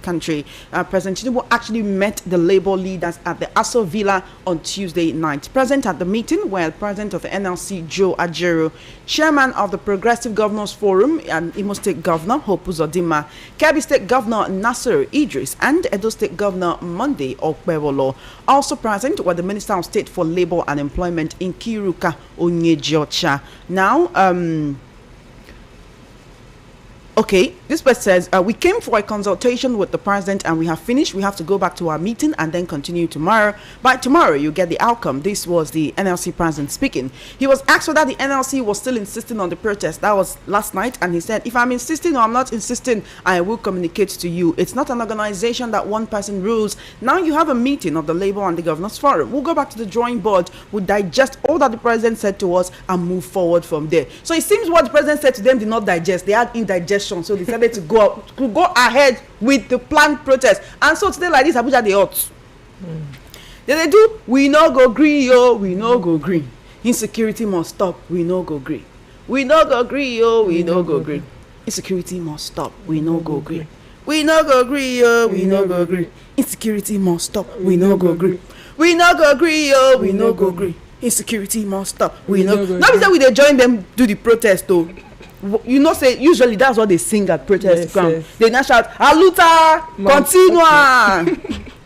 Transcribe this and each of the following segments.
country. President Tinubu actually met the labor leaders at the Aso Villa on Tuesday night. Present at the meeting were President of the NLC, Joe Ajero, Chairman of the Progressive Governors Forum, and Imo State Governor, Hope Uzodinma, Kebbi State Governor Nasser Idris, and Edo State Governor Monday Okpewolo. Also present were the Minister of State for Labor and Employment, Nkiruka Onyejiocha. Now, okay, this person says, we came for a consultation with the president and we have finished. We have to go back to our meeting and then continue tomorrow. By tomorrow, you get the outcome. This was the NLC president speaking. He was asked whether the NLC was still insisting on the protest. That was last night. And he said, if I'm insisting or I'm not insisting, I will communicate to you. It's not an organization that one person rules. Now you have a meeting of the Labor and the Governors Forum. We'll go back to the drawing board. We'll digest all that the president said to us and move forward from there. So it seems what the president said to them did not digest. They had indigestion. So they decided to go ahead with the planned protest. And so today like this, Abuja they ought. Then they do, we no go green, yo, we no go green. Insecurity must stop, we no go green. We no go green, yo, we no go green. Insecurity must stop, we no go green. We no go green, yo, we no go green. Insecurity must stop, we no go green. We no go green, yo, we no go green. Insecurity must stop, we no go. Now we say we dey join them do the protest though. You know, say usually that's what they sing at protest ground. Yes. They now shout aluta continua.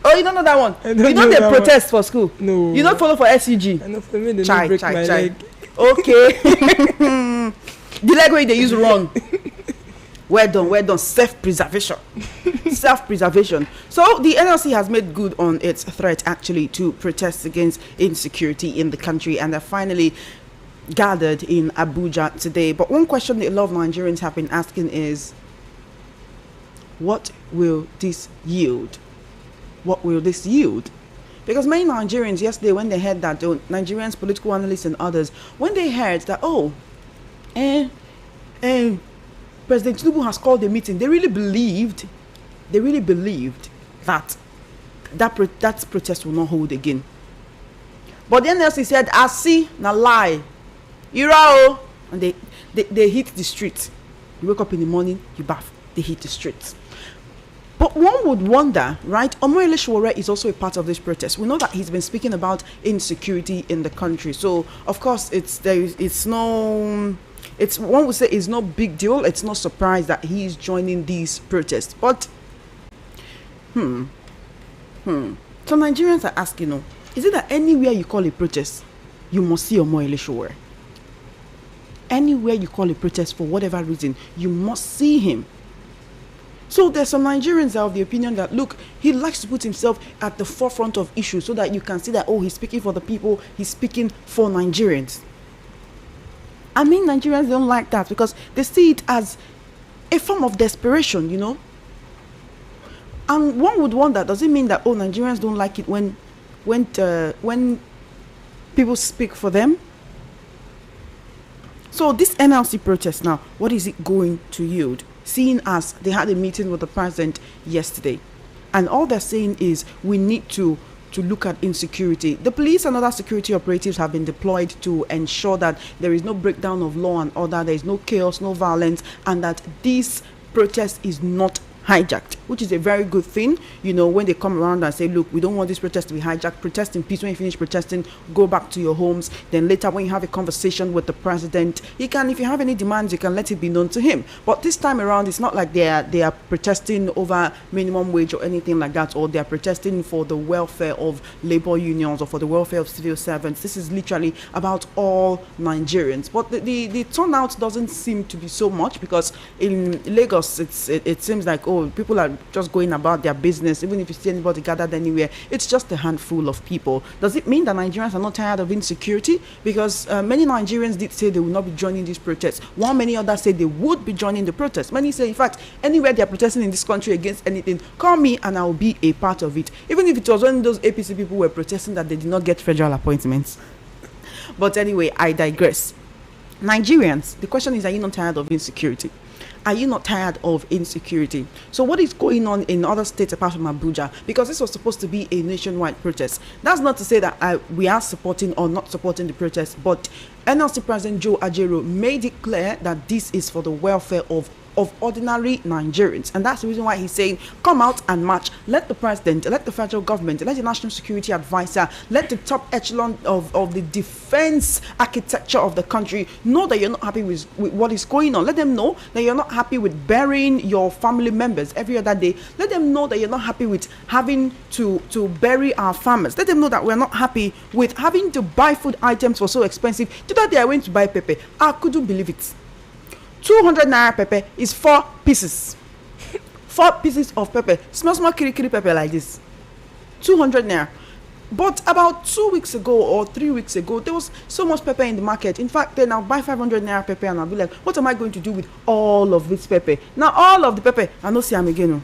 Oh, you don't know that one? You know they protest for school. No, you don't follow for SCG. I know for me they don't break my leg. Okay. The leg way they use run. Well done. Self-preservation. So the NLC has made good on its threat actually to protest against insecurity in the country, and they're finally gathered in Abuja today. But one question that a lot of Nigerians have been asking is, what will this yield? What will this yield? Because many Nigerians yesterday, when they heard that, Nigerians, political analysts and others, when they heard that, President Tinubu has called a meeting, they really believed that protest will not hold again. But the NLC said, I see, na lie. Irao, and they hit the streets. You wake up in the morning, you bath, they hit the streets. But one would wonder, right? Omoyele Sowore is also a part of this protest. We know that he's been speaking about insecurity in the country. So of course one would say it's no big deal. It's no surprise that he's joining these protests. But so Nigerians are asking, is it that anywhere you call a protest, you must see Omoyele Sowore? Anywhere you call a protest for whatever reason, you must see him. So there's some Nigerians that are of the opinion that, look, he likes to put himself at the forefront of issues so that you can see that, he's speaking for the people, he's speaking for Nigerians. I mean, Nigerians don't like that because they see it as a form of desperation, you know. And one would wonder, does it mean that, Nigerians don't like it when people speak for them? So this NLC protest now, what is it going to yield? Seeing as they had a meeting with the president yesterday, and all they're saying is we need to look at insecurity. The police and other security operatives have been deployed to ensure that there is no breakdown of law and order, there is no chaos, no violence, and that this protest is not hijacked, which is a very good thing. You know, when they come around and say, look, we don't want this protest to be hijacked, protest in peace. When you finish protesting, go back to your homes. Then later, when you have a conversation with the president, if you have any demands, you can let it be known to him. But this time around, it's not like they are protesting over minimum wage or anything like that, or they are protesting for the welfare of labor unions or for the welfare of civil servants. This is literally about all Nigerians. But the turnout doesn't seem to be so much, because in Lagos, it seems like, people are just going about their business. Even if you see anybody gathered anywhere, it's just a handful of people. Does it mean that Nigerians are not tired of insecurity? Because many Nigerians did say they will not be joining these protests, while many others say they would be joining the protests. Many say, in fact, anywhere they're protesting in this country against anything, call me and I'll be a part of it. Even if it was when those APC people were protesting that they did not get federal appointments. But anyway, I digress. Nigerians, the question is, are you not tired of insecurity? Are you not tired of insecurity? So what is going on in other states apart from Abuja? Because this was supposed to be a nationwide protest. That's not to say that we are supporting or not supporting the protest, but NLC President Joe Ajero made it clear that this is for the welfare of of ordinary Nigerians. And that's the reason why he's saying, come out and march. Let the president, let the federal government, let the national security advisor, let the top echelon of the defense architecture of the country know that you're not happy with what is going on. Let them know that you're not happy with burying your family members every other day. Let them know that you're not happy with having to bury our farmers. Let them know that we're not happy with having to buy food items for so expensive. The other day I went to buy pepper. I couldn't believe it. 200 naira pepper is 4 pieces. 4 pieces of pepper. Small kiri pepper like this. 200 naira. But about 2 weeks ago or 3 weeks ago, there was so much pepper in the market. In fact, then I'll buy 500 naira pepper and I'll be like, what am I going to do with all of this pepper? Now, all of the pepper, I don't see them again.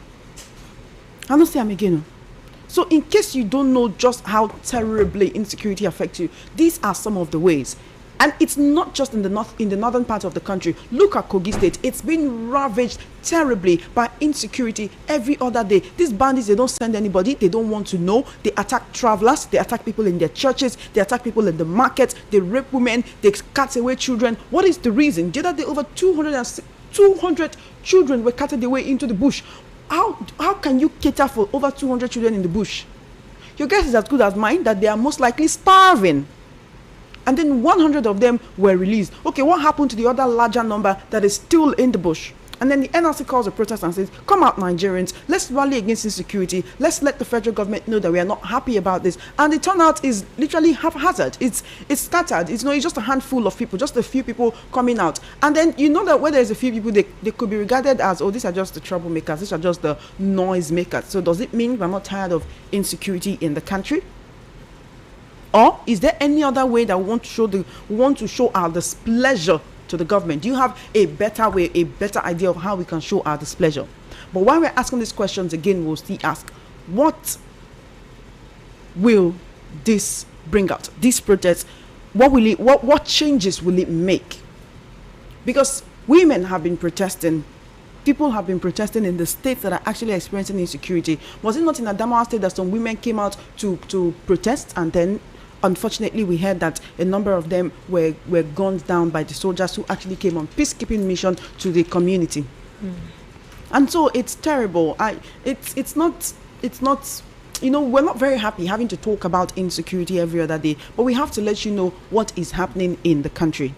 So in case you don't know just how terribly insecurity affects you, these are some of the ways. And it's not just in the northern part of the country. Look at Kogi State. It's been ravaged terribly by insecurity every other day. These bandits, they don't send anybody. They don't want to know. They attack travelers. They attack people in their churches. They attack people in the market. They rape women. They cut away children. What is the reason? The other day, over 200 children were carted away into the bush. How can you cater for over 200 children in the bush? Your guess is as good as mine that they are most likely starving. And then 100 of them were released. Okay, what happened to the other larger number that is still in the bush? And then the NLC calls a protest and says, come out, Nigerians, let's rally against insecurity. Let's let the federal government know that we are not happy about this. And the turnout is literally haphazard. It's scattered. It's just a handful of people, just a few people coming out. And then you know that when there's a few people, they could be regarded as, oh, these are just the troublemakers. These are just the noise makers. So does it mean we're not tired of insecurity in the country? Or is there any other way that we want to show our displeasure to the government? Do you have a better way, a better idea of how we can show our displeasure? But while we're asking these questions again, we'll still ask, what will this bring out? This protest, what changes will it make? Because women have been protesting. People have been protesting in the states that are actually experiencing insecurity. Was it not in Adamawa State that some women came out to protest, and then unfortunately we heard that a number of them were gunned down by the soldiers who actually came on peacekeeping mission to the community? And so it's terrible. It's not we're not very happy having to talk about insecurity every other day, but we have to let you know what is happening in the country,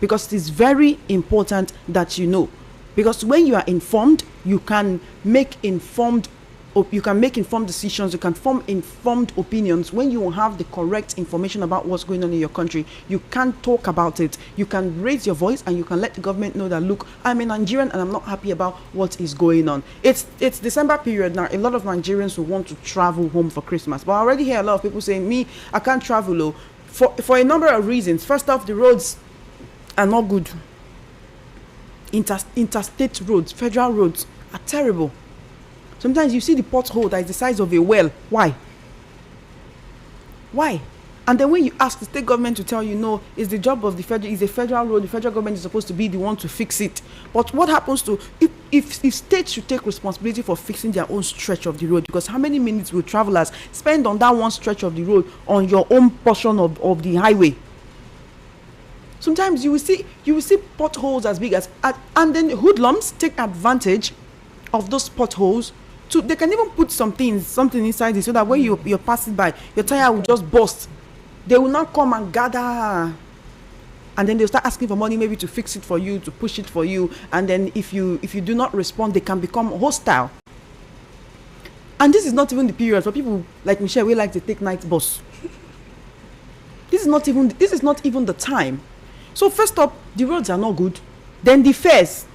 because it is very important that you know. Because when you are informed, you can make informed decisions, you can form informed opinions. When you have the correct information about what's going on in your country, you can talk about it, you can raise your voice, and you can let the government know that, look, I'm a Nigerian and I'm not happy about what is going on. It's December period now. A lot of Nigerians will want to travel home for Christmas, but I already hear a lot of people saying, me, I can't travel for a number of reasons. First off, the roads are not good. Interstate roads, federal roads are terrible. Sometimes you see the pothole that is the size of a well. Why? And then when you ask the state government to tell you, no, it's the job of the federal road, the federal government is supposed to be the one to fix it. But what happens to if states should take responsibility for fixing their own stretch of the road? Because how many minutes will travelers spend on that one stretch of the road on your own portion of the highway? Sometimes you will see potholes as big as, and then hoodlums take advantage of those potholes. They can even put something inside it so that when you're passing by, your tire will just burst. They will not come and gather, and then they'll start asking for money, maybe to fix it for you, to push it for you. And then if you do not respond, they can become hostile. And this is not even the period for people like Michelle. We like to take night bus. This is not even the time. So first up, the roads are not good. Then the fares,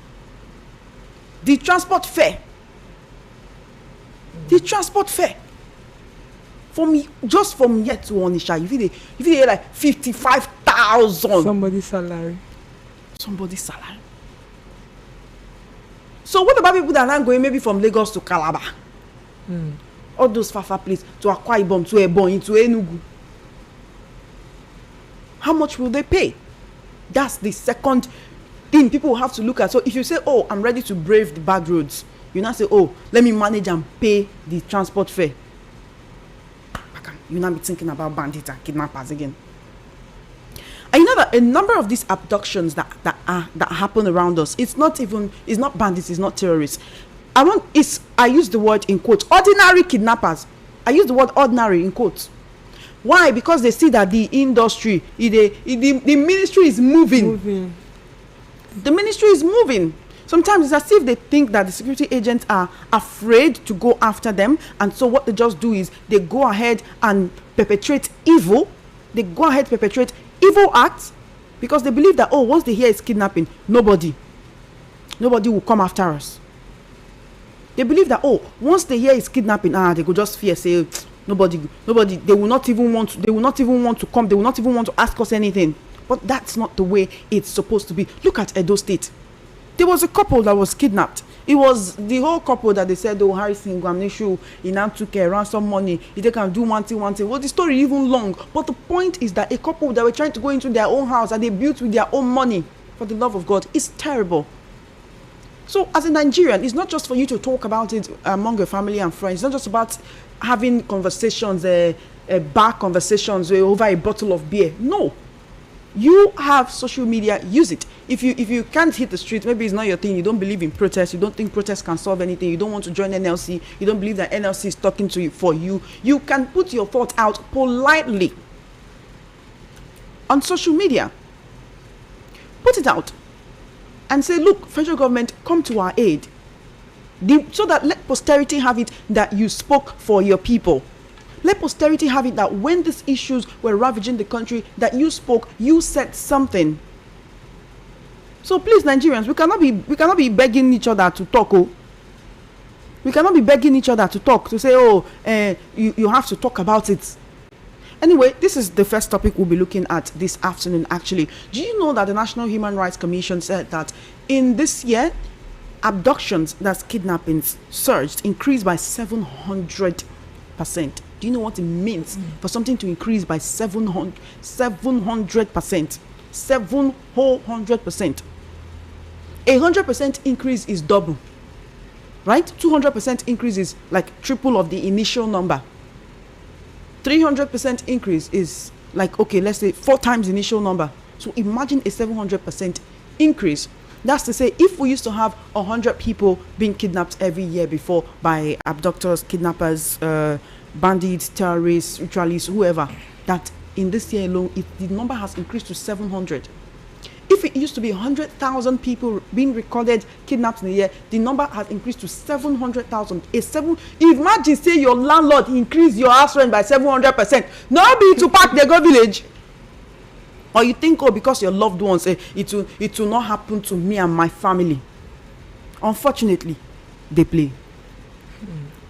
the transport fare, from here to Onitsha, you feel like 55,000. Somebody's salary. So what about people that are not going maybe from Lagos to Calabar? All those far places, to Akwa Ibom, to Ebonyi, to Enugu. How much will they pay? That's the second thing people have to look at. So if you say, oh, I'm ready to brave the bad roads, you now say, oh, let me manage and pay the transport fare. You now be thinking about bandits and kidnappers again. And you know that a number of these abductions that happen around us, it's not bandits, it's not terrorists. I use the word in quotes, ordinary kidnappers. I use the word ordinary in quotes. Why? Because they see that the industry, the ministry is moving. The ministry is moving. Sometimes it's as if they think that the security agents are afraid to go after them, and so what they just do is they go ahead and perpetrate evil. They go ahead to perpetrate evil acts because they believe that, once they hear it's kidnapping, nobody will come after us. They believe that, once they hear it's kidnapping, they could just fear, say nobody, they will not even want to come, they will not even want to ask us anything. But that's not the way it's supposed to be. Look at Edo State. There was a couple that was kidnapped. It was the whole couple that they said, Harrison Gwamneshu, he now took a ransom money, they can do one thing. Well, the story even long. But the point is that a couple that were trying to go into their own house and they built with their own money, for the love of God, is terrible. So as a Nigerian, it's not just for you to talk about it among your family and friends. It's not just about having conversations, bar conversations over a bottle of beer. No. You have social media, use it. If you can't hit the street, maybe it's not your thing, you don't believe in protest, you don't think protest can solve anything, you don't want to join NLC, you don't believe that NLC is talking to you for you, you can put your thoughts out politely on social media. Put it out and say, look, federal government, come to our aid. So that let posterity have it that you spoke for your people. Let posterity have it that when these issues were ravaging the country, that you spoke, you said something. So please, Nigerians, we cannot be begging each other to talk. We cannot be begging each other to talk, to say, you have to talk about it. Anyway, this is the first topic we'll be looking at this afternoon, actually. Do you know that the National Human Rights Commission said that in this year, abductions, that's kidnappings, increased by 700%. Do you know what it means for something to increase by 700%? 700%. 100% increase is double, right? 200% increase is like triple of the initial number. 300% increase is like, let's say 4 times initial number. So imagine a 700% increase. That's to say, if we used to have 100 people being kidnapped every year before by abductors, kidnappers, bandits, terrorists, ritualists, whoever, that in this year alone, the number has increased to 700. If it used to be 100,000 people being recorded kidnapped in a year, the number has increased to 700,000. Imagine, say your landlord increased your house rent by 700%. Now be to pack the go village. Or you think, because your loved ones, it will not happen to me and my family. Unfortunately, they play.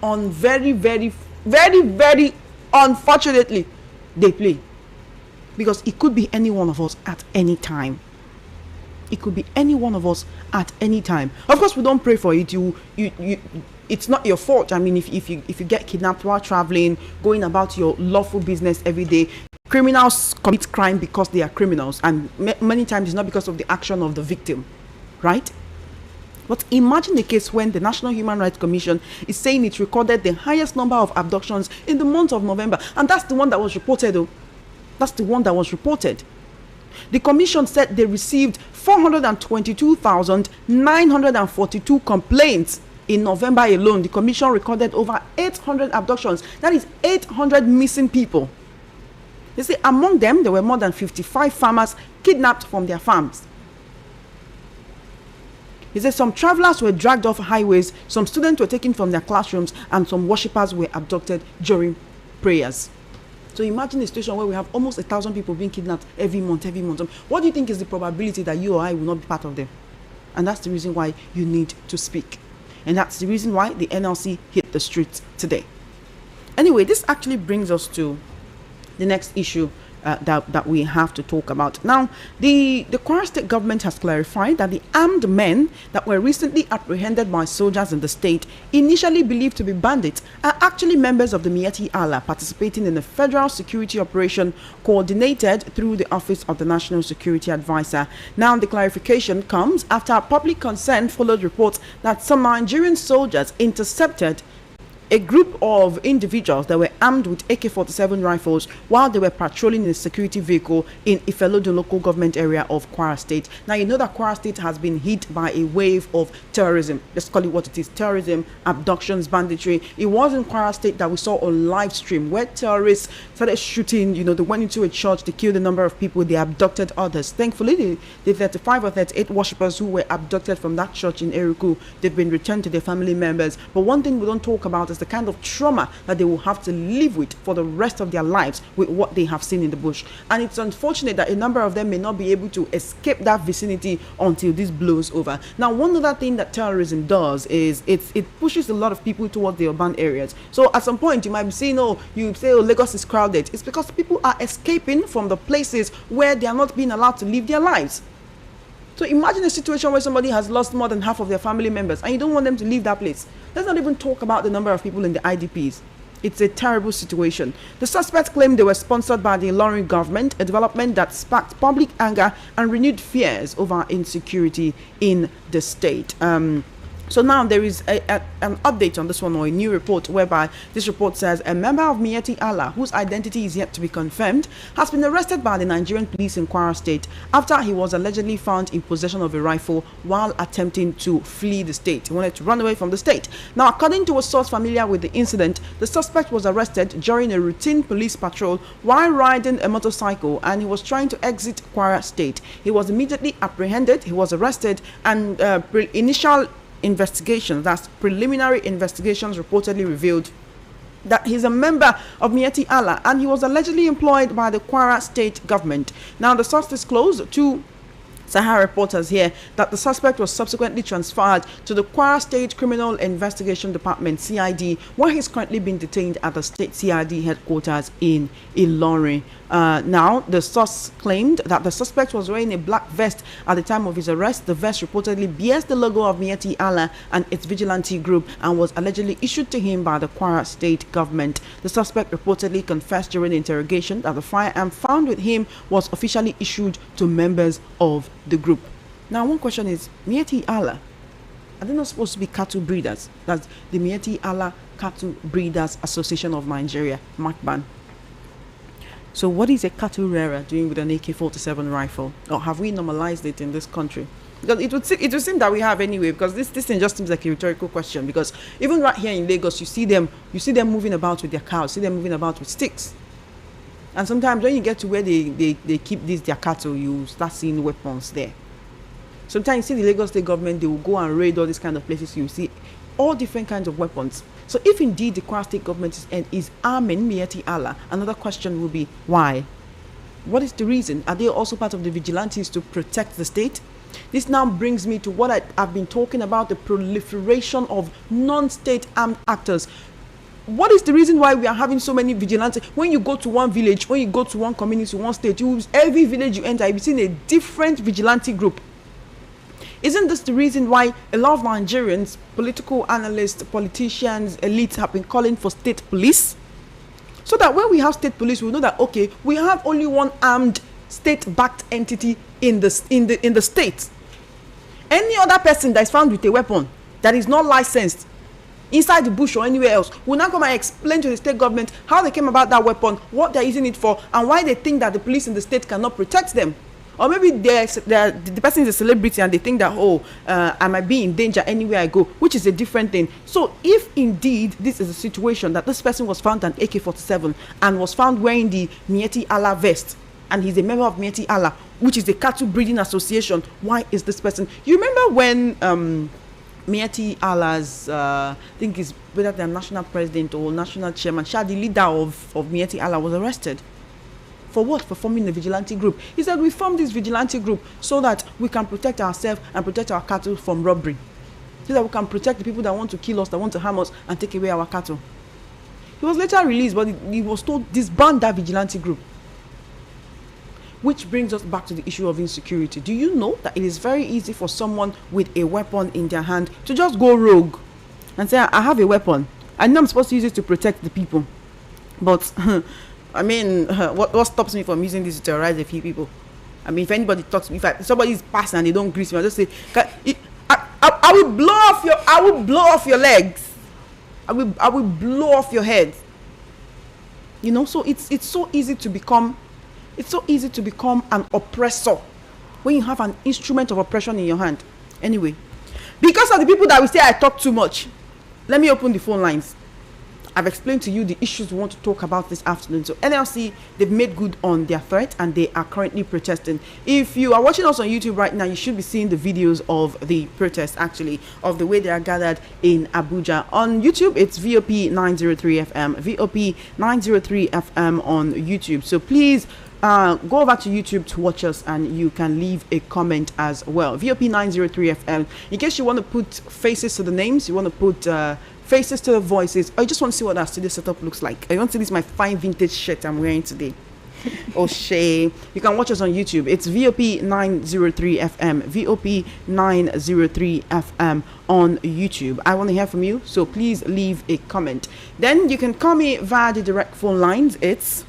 Very, very, very, very unfortunately, they play. Because it could be any one of us at any time. It could be any one of us at any time. Of course, we don't pray for it. It's not your fault. I mean, if you get kidnapped while traveling, going about your lawful business every day, criminals commit crime because they are criminals, and many times it's not because of the action of the victim, right? But imagine a case when the National Human Rights Commission is saying it recorded the highest number of abductions in the month of November, and that's the one that was reported, though. That's the one that was reported. The commission said they received 422,942 complaints in November alone. The commission recorded over 800 abductions. That is 800 missing people. They say among them, there were more than 55 farmers kidnapped from their farms. He said some travelers were dragged off highways, some students were taken from their classrooms, and some worshippers were abducted during prayers. So imagine a situation where we have almost 1,000 people being kidnapped every month. What do you think is the probability that you or I will not be part of them? And that's the reason why you need to speak. And that's the reason why the NLC hit the streets today. Anyway, this actually brings us to the next issue that we have to talk about. Now, the Kwara State government has clarified that the armed men that were recently apprehended by soldiers in the state, initially believed to be bandits, are actually members of the Miyetti Allah participating in a federal security operation coordinated through the Office of the National Security Advisor. Now, the clarification comes after public concern followed reports that some Nigerian soldiers intercepted a group of individuals that were armed with AK-47 rifles while they were patrolling in a security vehicle in Ifelodun local government area of Kwara State. Now, you know that Kwara State has been hit by a wave of terrorism. Let's call it what it is: terrorism, abductions, banditry. It was in Kwara State that we saw on live stream where terrorists started shooting. They went into a church, they killed a number of people, they abducted others. Thankfully, the 35 or 38 worshippers who were abducted from that church in Eruku, they've been returned to their family members. But one thing we don't talk about is the kind of trauma that they will have to live with for the rest of their lives with what they have seen in the bush. And it's unfortunate that a number of them may not be able to escape that vicinity until this blows over. Now, one other thing that terrorism does is it pushes a lot of people towards the urban areas. So at some point you might be saying, Lagos is crowded. It's because people are escaping from the places where they are not being allowed to live their lives. So imagine a situation where somebody has lost more than half of their family members and you don't want them to leave that place. Let's not even talk about the number of people in the IDPs. It's a terrible situation. The suspects claimed they were sponsored by the Ilorin government, a development that sparked public anger and renewed fears over insecurity in the state. So now there is an update on this one, or a new report, whereby this report says a member of Miyetti Allah, whose identity is yet to be confirmed, has been arrested by the Nigerian police in Kwara State after he was allegedly found in possession of a rifle while attempting to flee the state. He wanted to run away from the state. Now, according to a source familiar with the incident, the suspect was arrested during a routine police patrol while riding a motorcycle, and he was trying to exit Kwara State. He was immediately apprehended, he was arrested, and initial investigations, that's preliminary investigations, reportedly revealed that he's a member of Miyetti Allah and he was allegedly employed by the Kwara State government. Now, the source disclosed to Sahara reporters here that the suspect was subsequently transferred to the Kwara State Criminal Investigation Department, CID, where he's currently being detained at the state CID headquarters in Ilorin. Now, the source claimed that the suspect was wearing a black vest at the time of his arrest. The vest reportedly bears the logo of Miyetti Allah and its vigilante group and was allegedly issued to him by the Kwara State government. The suspect reportedly confessed during the interrogation that the firearm found with him was officially issued to members of the group. Now, one question is, Miyetti Allah, are they not supposed to be cattle breeders? That's the Miyetti Allah Cattle Breeders Association of Nigeria, MACBAN. So what is a cattle rearer doing with an AK-47 rifle? Or have we normalized it in this country? Because it would seem that we have anyway, because this thing just seems like a rhetorical question. Because even right here in Lagos, you see them moving about with their cows, see them moving about with sticks. And sometimes when you get to where they keep their cattle, you start seeing weapons there. Sometimes you see the Lagos State government, they will go and raid all these kind of places. You see all different kinds of weapons. So if indeed the Kwara State government is arming Miyetti Allah, another question will be why? What is the reason? Are they also part of the vigilantes to protect the state? This now brings me to what I've been talking about, the proliferation of non-state armed actors. What is the reason why we are having so many vigilantes? When you go to one village, when you go to one community, one state, every village you enter, you've seen a different vigilante group. Isn't this the reason why a lot of Nigerians, political analysts, politicians, elites have been calling for state police? So that when we have state police, we know that, okay, we have only one armed state-backed entity in the state. Any other person that is found with a weapon that is not licensed inside the bush or anywhere else will now come and explain to the state government how they came about that weapon, what they're using it for, and why they think that the police in the state cannot protect them. Or maybe the person is a celebrity and they think that, I might be in danger anywhere I go, which is a different thing. So if indeed this is a situation that this person was found an AK-47 and was found wearing the Miyetti Allah vest, and he's a member of Miyetti Allah, which is the cattle breeding association, why is this person? You remember when Miyetti Allah's, I think is whether the national president or national chairman, the leader of Miyetti Allah was arrested. For what? For forming a vigilante group. He said, we formed this vigilante group so that we can protect ourselves and protect our cattle from robbery. So that we can protect the people that want to kill us, that want to harm us and take away our cattle. He was later released, but he was told disband that vigilante group. Which brings us back to the issue of insecurity. Do you know that it is very easy for someone with a weapon in their hand to just go rogue and say, I have a weapon. I know I'm supposed to use it to protect the people. But I mean, what stops me from using this to terrorize a few people? I mean, if anybody talks to me, if somebody is passing and they don't greet me, I'll just say, I will blow off your legs. I will blow off your head. You know, so it's so easy to become an oppressor when you have an instrument of oppression in your hand. Anyway, because of the people that will say I talk too much, let me open the phone lines. I've explained to you the issues we want to talk about this afternoon. So NLC, they've made good on their threat and they are currently protesting. If you are watching us on YouTube right now, you should be seeing the videos of the protest, actually, of the way they are gathered in Abuja. On YouTube, it's VOP 903 FM, VOP 903 FM on YouTube. So please go over to YouTube to watch us and you can leave a comment as well. VOP 903 FM. In case you want to put faces to the names, you want to put faces to the voices, or you just want to see what our studio setup looks like. I want to see this my fine vintage shirt I'm wearing today. Oh shame. You can watch us on YouTube. It's VOP 903 FM, VOP 903 FM on YouTube. I want to hear from you, so please leave a comment. Then you can call me via the direct phone lines. It's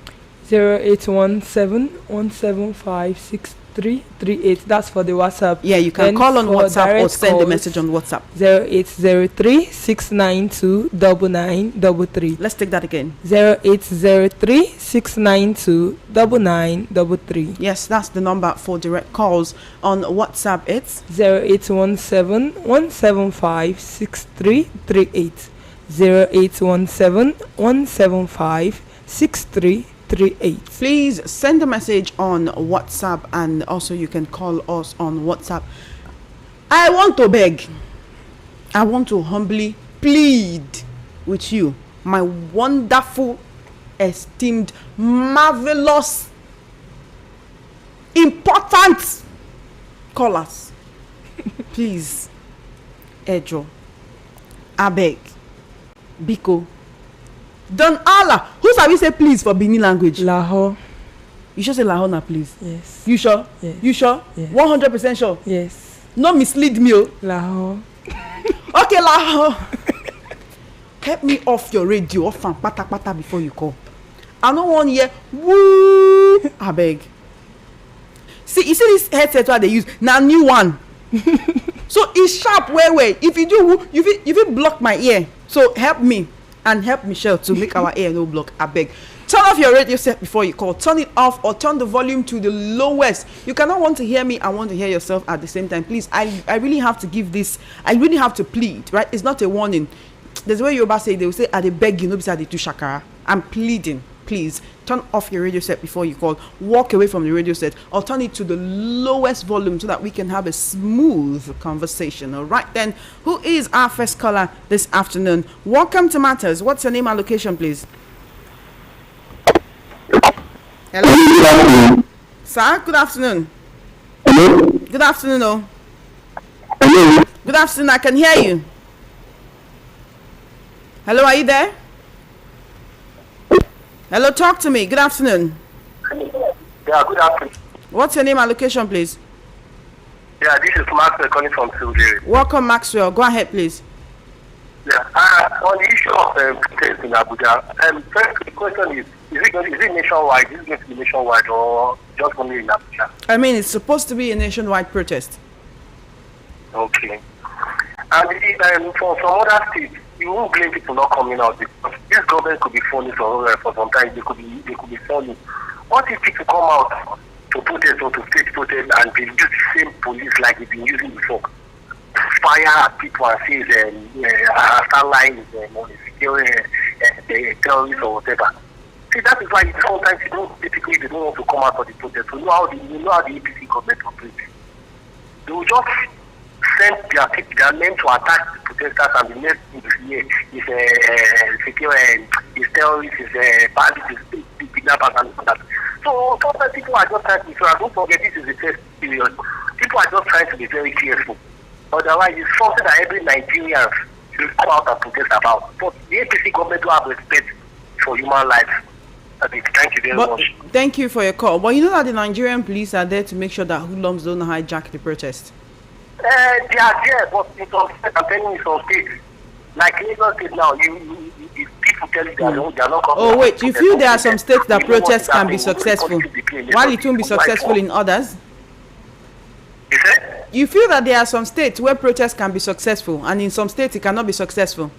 0817-175-6338. That's for the WhatsApp. Yeah, you can then call on WhatsApp or send a message on WhatsApp. 0803-692-9933. Let's take that again. 0803-692-9933. Yes, that's the number for direct calls. On WhatsApp, it's 0817-175-6338. 0817-175-6338. Please send a message on WhatsApp, and also you can call us on WhatsApp. I want to beg, I want to humbly plead with you, my wonderful, esteemed, marvelous, important callers. Please, Ejo, abeg, biko, Don Allah. Who shall we say please for Benin language? Lahore. You should say Lahore now, please. Yes. You sure? Yes. You sure? Yes. 100% sure? Yes. No mislead me, oh. Lahore. Okay, Lahore. Help me off your radio, off and pata before you call. I don't want to hear woo. I beg. See, you see this headset what they use? Now new one. So it's sharp way. If you do, you will block my ear. So help me. And help Michelle to make our ear no block. I beg. Turn off your radio set before you call. Turn it off or turn the volume to the lowest. You cannot want to hear me and want to hear yourself at the same time. Please, I really have to give this. I really have to plead, right? It's not a warning. There's a way Yoruba say, they will say, I dey beg you, no be say I dey do shakara. I'm pleading. Please turn off your radio set before you call. Walk away from the radio set or turn it to the lowest volume so that we can have a smooth conversation. All right then, who is our first caller this afternoon? Welcome to Matters. What's your name and location, please? Hello, sir. Good afternoon. Hello? Good afternoon. Oh. Hello? Good afternoon. I can hear you. Hello, are you there? Hello, talk to me. Good afternoon. Yeah, good afternoon. What's your name and location, please? Yeah, this is Maxwell calling from Sowore. Welcome, Maxwell. Go ahead, please. Yeah, on the issue of protest in Abuja, first the question is it nationwide? Is it going to be nationwide or just only in Abuja? I mean, it's supposed to be a nationwide protest. Okay. And for some other states, you won't blame people not coming out because this government could be funny for some time. They could be funny. What if people come out to protest or to state protest and they use the same police like they've been using before? Fire at people and say start lying terrorists or whatever. See, that is why sometimes they don't want to come out for the protest. You know how the APC government operates. They will just send their men to attack the protesters, and the next thing you hear is terrorists, is bandits, is kidnappers, and all that. So sometimes people are just trying to, don't forget this is the first period. People are just trying to be very careful. Otherwise, it's something that every Nigerian should come out and protest about. But the APC government will have respect for human life. Thank you very much. Thank you for your call. But you know that the Nigerian police are there to make sure that hoodlums don't hijack the protest. They are there, but in some states, I'm telling you, some states, like Lagos State now, if people tell you they are not coming. Oh wait, you feel there are some states that protests can be successful, while it won't be successful in others? You feel that there are some states where protests can be successful, and in some states it cannot be successful?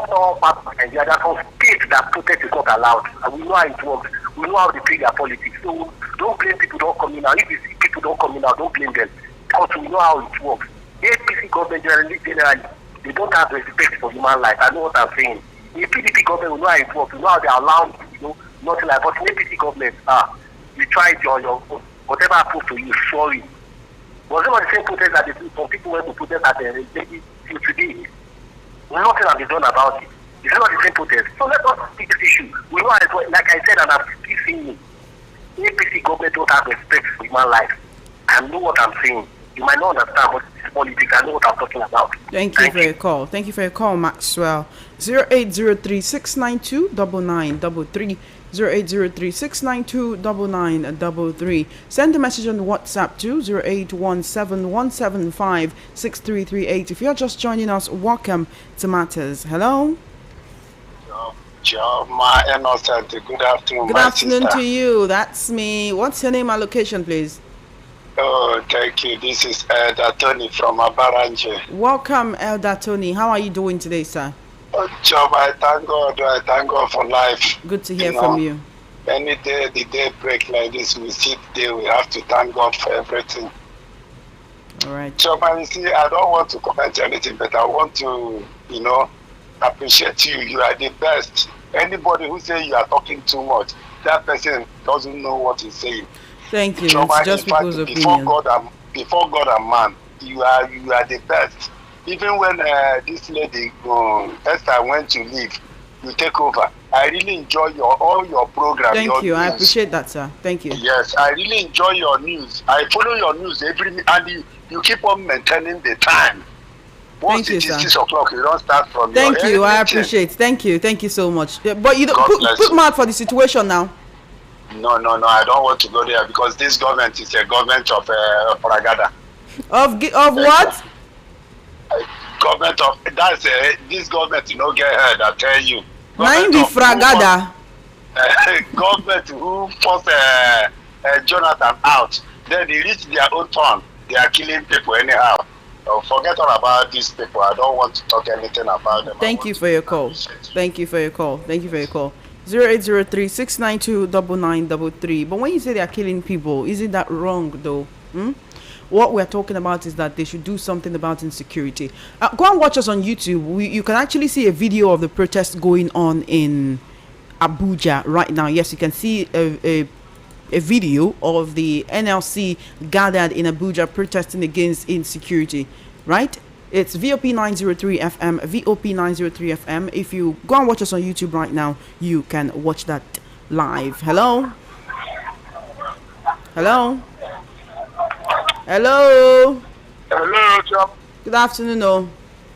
not all part of Nigeria. There are some states that protest is not allowed. And we know how it works. We know how they play their politics. So don't blame people don't come in now. If you see people don't come in now, don't blame them. Because we know how it works. The APC government generally, they don't have respect for human life. I know what I'm saying. The PDP government, we know how it works. We know how they allow, nothing like. But in APC government, you try it on your own. Whatever happened to you, sorry. Was it not the same protest that some people went to protest at the till today? Nothing has been done about it. It's not the same protest. So let us take this issue. We know, like I said, and I'm still saying it. The APC government don't have respect for human life. I know what I'm saying. You might not understand, but it's politics. I know what I'm talking about. Thank you for your call. Thank you for your call, Maxwell. 0803-692-9933. 0803-692-9933. Send a message on WhatsApp to 0817-175-6338. If you're just joining us, welcome to Matters. Hello? My NLC, good afternoon. Good afternoon to you. That's me. What's your name and location, please? Oh, thank you. This is Elder Tony from Abaranje. Welcome, Elder Tony. How are you doing today, sir? Job, I thank God. I thank God for life. Good to hear from you. Any day the day break like this, we sit there, we have to thank God for everything. All right. Job, you see, I don't want to comment anything, but I want to, appreciate you. You are the best. Anybody who says you are talking too much, that person doesn't know what he's saying. Thank you. Job, it's just people's opinion. Before God and man, you are the best. Even when this lady Esther went to leave, you take over. I really enjoy all your program. Thank you. News. I appreciate that, sir. Thank you. Yes, I really enjoy your news. I follow your news and you keep on maintaining the time. Once Thank you, it is sir. 6 o'clock, you don't start from Thank your you. I anything. appreciate. Thank you. Thank you so much. But you don't God put bless you. mouth for the situation now. No, I don't want to go there because this government is a government of Paragada. Of what? Government of this government, get heard. I tell you. Nine be fragada. Government who forced Jonathan out. Then they reach their own turn. They are killing people anyhow. Forget all about these people. I don't want to talk anything about them. Thank you for your call. Thank you for your call. 0803-692-9933. But when you say they are killing people, isn't that wrong though? What we're talking about is that they should do something about insecurity. Go and watch us on YouTube. You can actually see a video of the protest going on in Abuja right now. Yes, you can see a video of the NLC gathered in Abuja protesting against insecurity, right? It's VOP 903 FM, VOP 903 FM. If you go and watch us on YouTube right now, you can watch that live. Hello? Hello? Hello, John. Good afternoon,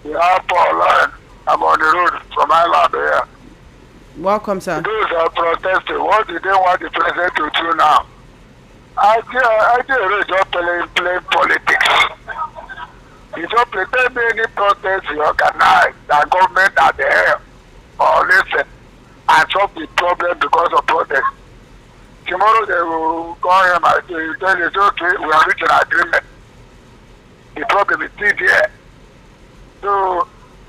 Yeah, Paul. I'm on the road from Ireland here. Welcome, sir. Those are protesting. What do they want the president to do now? I just play politics. You don't pretend any protest you organize, the government are there or listen and solve the problem because of protest. Tomorrow they will call him and tell you, okay, we are reaching an agreement. The problem is still there. So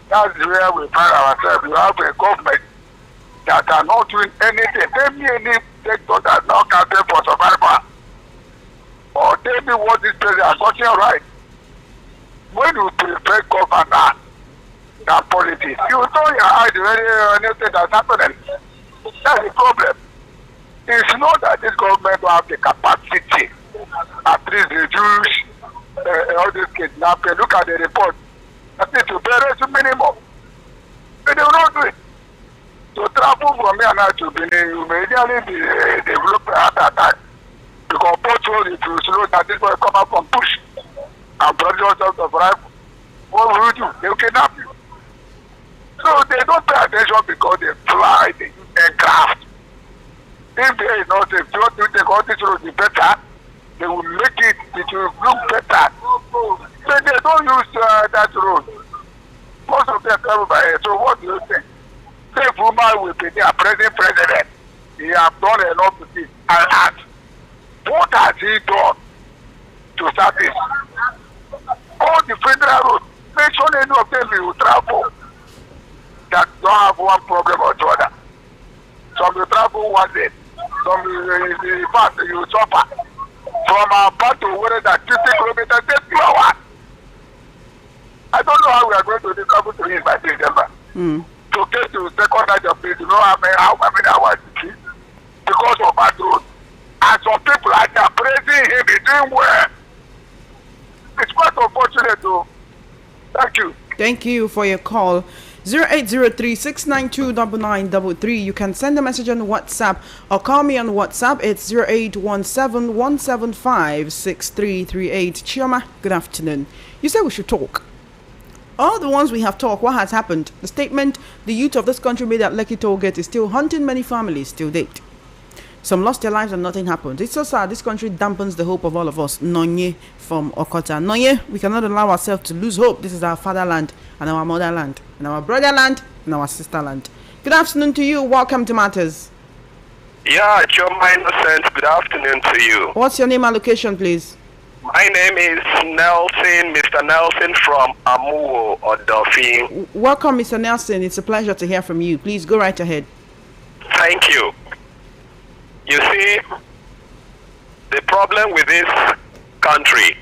that's where we find ourselves. We have a government that are not doing anything. Tell me any sector that not campaign for survival. Or tell me what this president is talking right. When you prepare governance and politics, you don't hide anything that's happening. That's the problem. It's not that this government will have the capacity at least reduce all this kidnapping. Look at the report. At least to bear to minimum. But they will not do it. To travel from here now to Benin, you may really be develop a heart attack. Because potholes, if you slow down, this will come up from push. And producers of the rifle. What will you do? They will kidnap you. So they don't pay attention because they fly, they use aircraft. If they are not, if you take all this road be better, they will make it will look better. But they don't use that road. Most of them travel by air. So what do you think? If woman will be their present president, he has done enough to this. And ask, what has he done to start this? All the federal roads, mention any of them he will travel. That don't have one problem or the other. Some you travel one day, some in fact you suffer. From our part to where that 50 kilometers takes 2 hours. I don't know how we are going to travel to it by December. To get to second night of it, you know how many hours it is because of bad road. And some people are there praising him, he's doing well. It's quite unfortunate though. Thank you. Thank you for your call. 0803-692-9933. You can send a message on WhatsApp or call me on WhatsApp. It's 0817-175-6338. Chioma, good afternoon. You said we should talk. All the ones we have talked, what has happened? The statement the youth of this country made at Lekki Tollgate is still haunting many families till date. Some lost their lives and nothing happened. It's so sad. This country dampens the hope of all of us. Nonye from Okota. Nonye, we cannot allow ourselves to lose hope. This is our fatherland and our motherland and our brotherland and our sisterland. Good afternoon to you. Welcome to Matters. Yeah, Choma Innocent. Good afternoon to you. What's your name and location, please? My name is Nelson, Mr. Nelson from Amuwo, Odofin. Welcome, Mr. Nelson. It's a pleasure to hear from you. Please go right ahead. Thank you. You see, the problem with this country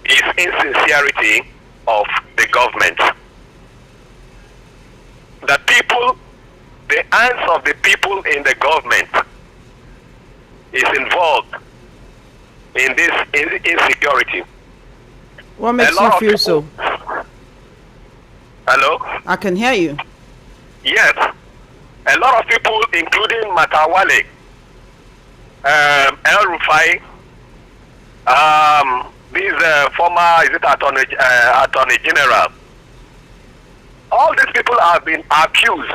is insincerity of the government. The people, the hands of the people in the government is involved in this insecurity. What makes you feel so? Hello? I can hear you. Yes. A lot of people, including Matawale, El Rufai, this former Attorney General, all these people have been accused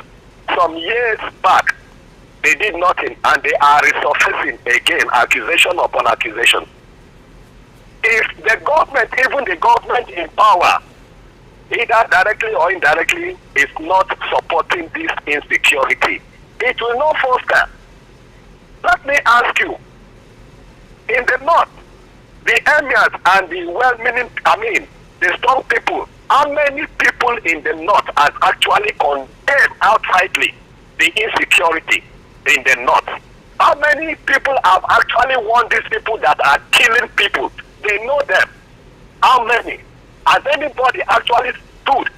some years back. They did nothing, and they are resurfacing again, accusation upon accusation. If the government, even the government in power, either directly or indirectly, is not supporting this insecurity, it will not foster. Let me ask you, in the north, the emirs and the well-meaning, the strong people, how many people in the north have actually condemned outrightly the insecurity in the north? How many people have actually warned these people that are killing people? They know them. How many? Has anybody actually stood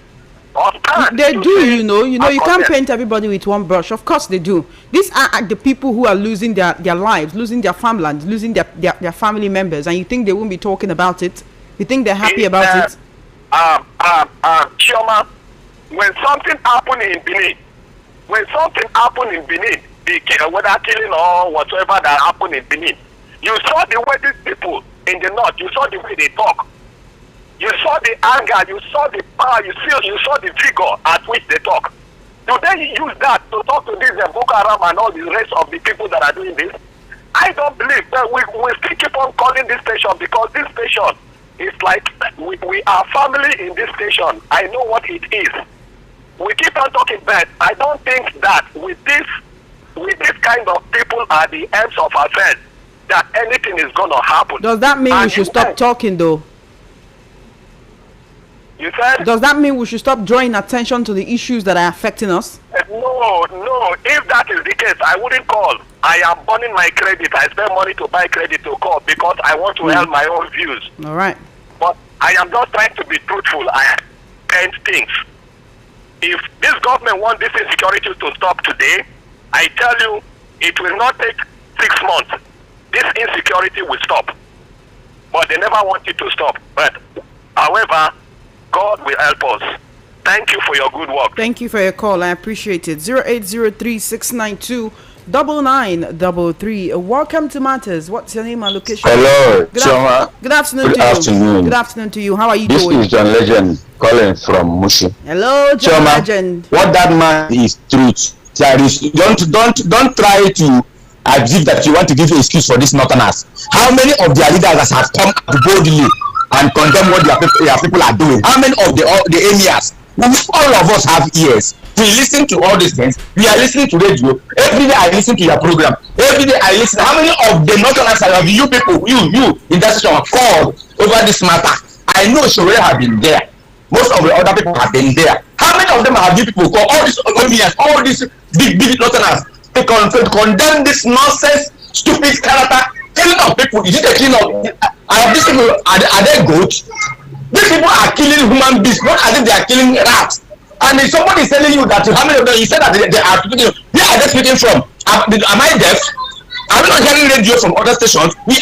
or stand? They do, you know, you can't paint everybody with one brush. Of course they do. These are the people who are losing their lives, losing their farmland, losing their family members, and you think they won't be talking about it? You think they're happy about it? Chioma, when something happened in Benin, whether killing or whatsoever that happened in Benin, you saw the way these people in the north, you saw the way they talk. You saw the anger, you saw the power, you saw the vigor at which they talk. Do they use that to talk to this Boko Haram and all the rest of the people that are doing this? I don't believe that we still keep on calling this station because this station is like we are family in this station. I know what it is. We keep on talking, but I don't think that with this kind of people at the ends of affairs that anything is going to happen. Does that mean we should stop talking though? You said? Does that mean we should stop drawing attention to the issues that are affecting us? No. If that is the case, I wouldn't call. I am burning my credit. I spend money to buy credit to call because I want to help my own views. All right. But I am just trying to be truthful. I end things. If this government wants this insecurity to stop today, I tell you, it will not take 6 months. This insecurity will stop. But they never want it to stop. But, however, God will help us. Thank you for your good work. Thank you for your call. I appreciate it. 0803-692-9933. Welcome to Matters. What's your name and location? Hello, Good afternoon to you. Good afternoon to you. How are you doing? This is John Legend calling from Mushi. Hello, John Legend. What that man is truth. There is, don't try to as if that you want to give an excuse for these northerners. How many of their leaders have come boldly and condemn what their people are doing? How many of the emirs? All of us have ears. We listen to all these things. We are listening to radio. Every day I listen to your program. Every day I listen. How many of the northerners have you people, you in that session called over this matter? I know Sowore have been there. Most of the other people have been there. How many of them have you people called all these OBS, all these big listeners to condemn this nonsense, stupid character, killing of people? Is it a killing of? Are these people are they goats? These people are killing human beings, not as if they are killing rats. And if somebody is telling you that how many of them, he said that they are speaking, where are they speaking from? Am I deaf? Are we not hearing radio from other stations? We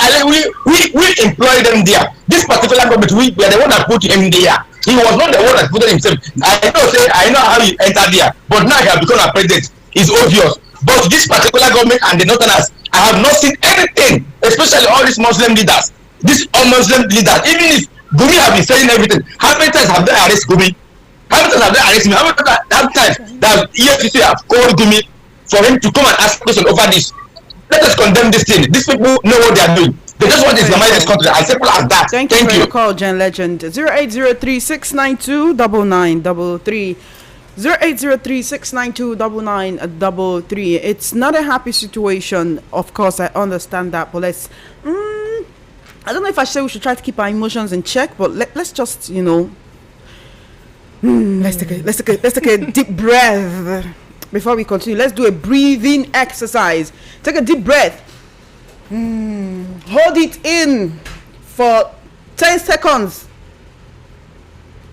employ them there. This particular government, we are the one that put him there. He was not the one that put himself. I know how he entered there, but now he has become a president. It's obvious. But this particular government and the Northerners, I have not seen anything, especially all these Muslim leaders, these all-Muslim leaders. Even if Gumi have been saying everything, how many times have they arrested Gumi? How many times have they arrested me? How many times that EFCC have called Gumi for him to come and ask questions over this? Let us condemn this thing. These people know what they are doing. They just want to Islamize this country. As simple as that. Thank you for your call, Gen Legend. 0803-692-9933. 0803-692-9933. It's not a happy situation. Of course, I understand that. But let's... I don't know if I say we should try to keep our emotions in check. But let's just, let's take a deep breath. Before we continue, let's do a breathing exercise. Take a deep breath. Hold it in for 10 seconds.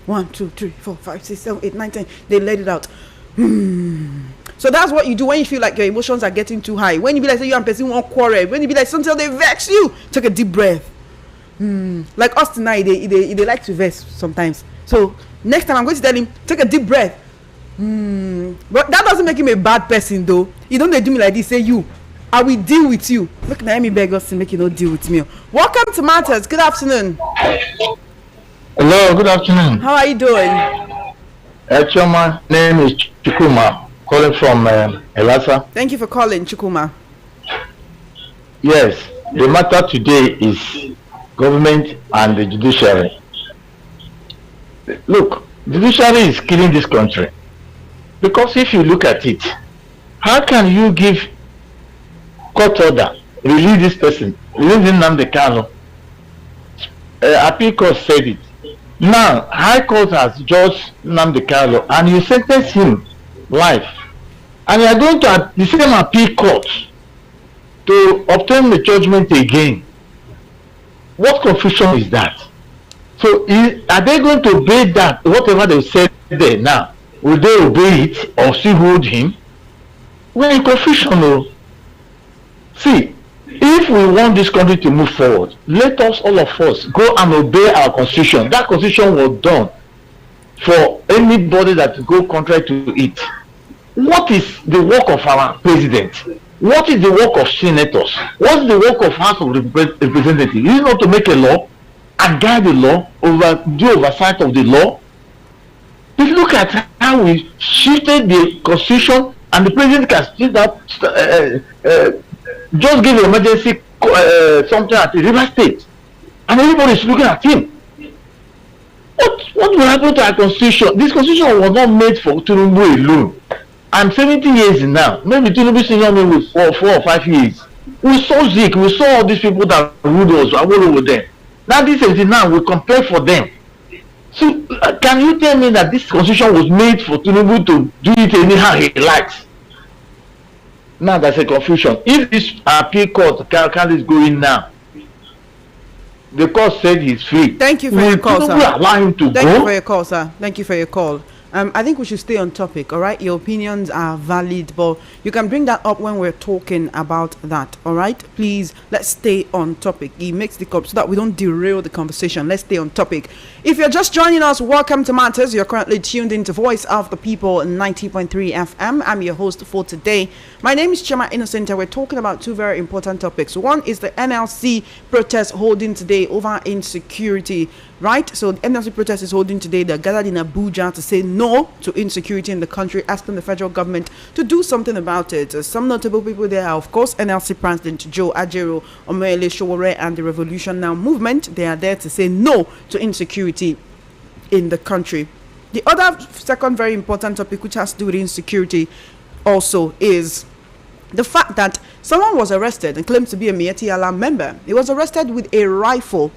1, 2, 3, 4, 5, 6, 7, 8, 9, 10. They let it out. So that's what you do when you feel like your emotions are getting too high. When you be like, say you and person won't quarrel. When you be like, sometimes they vex you. Take a deep breath. Like us tonight, they like to vex sometimes. So next time I'm going to tell him, take a deep breath. But that doesn't make him a bad person though. You don't do me like this, say you, I will deal with you. Look, Naomi beg us to make you not deal with me. Welcome to Matters. Good afternoon. Hello, good afternoon. How are you doing? My name is Chukuma, calling from Elasa. Thank you for calling, Chukuma. Yes, the matter today is government and the judiciary. Look, judiciary is killing this country. Because if you look at it, how can you give court order, release this person, release Nnamdi Kanu? Appeal court said it. Now, High Court has judged Nnamdi Kanu and you sentence him life. And you are going to the same appeal court to obtain the judgment again. What confusion is that? So, are they going to obey that, whatever they said there now? Will they obey it or still hold him? We're in confusion. Oh. See, if we want this country to move forward, let us, all of us, go and obey our constitution. That constitution was done for anybody that go contrary to it. What is the work of our president? What is the work of senators? What is the work of House of Representatives? Is it not to make a law and guide the law, do oversight of the law? If you look at how we shifted the constitution and the president can still just give an emergency something at the River State and everybody is looking at him. What will happen to our constitution? This constitution was not made for Tinubu alone. I'm 70 years now. Maybe Tinubu senior me with 4 or 5 years. We saw Zik, we saw all these people that ruled us, I will over them. Now this is now we compare for them. So can you tell me that this constitution was made for Tinubu to do it anyhow he likes? Now there's a confusion. If this appeal court can is going now, the court said he's free. Thank you for your call, sir. Allow him to Thank go? you for your call, sir. Thank you for your call. I think we should stay on topic, all right? Your opinions are valid, but you can bring that up when we're talking about that, all right? Please, let's stay on topic. It makes the cup so that we don't derail the conversation. Let's stay on topic. If you're just joining us, welcome to Matters. You're currently tuned into Voice of the People 90.3 FM. I'm your host for today. My name is Chema Innocent, and we're talking about two very important topics. One is the NLC protest holding today over insecurity, right? So the NLC protest is holding today. They're gathered in Abuja to say no to insecurity in the country, asking the federal government to do something about it. Some notable people there are, of course, NLC President Joe Ajero, Omoyele Sowore, and the Revolution Now movement. They are there to say no to insecurity in the country. The other second very important topic, which has to do with insecurity also, is the fact that someone was arrested and claimed to be a Miyetti Allah member. He was arrested with a rifle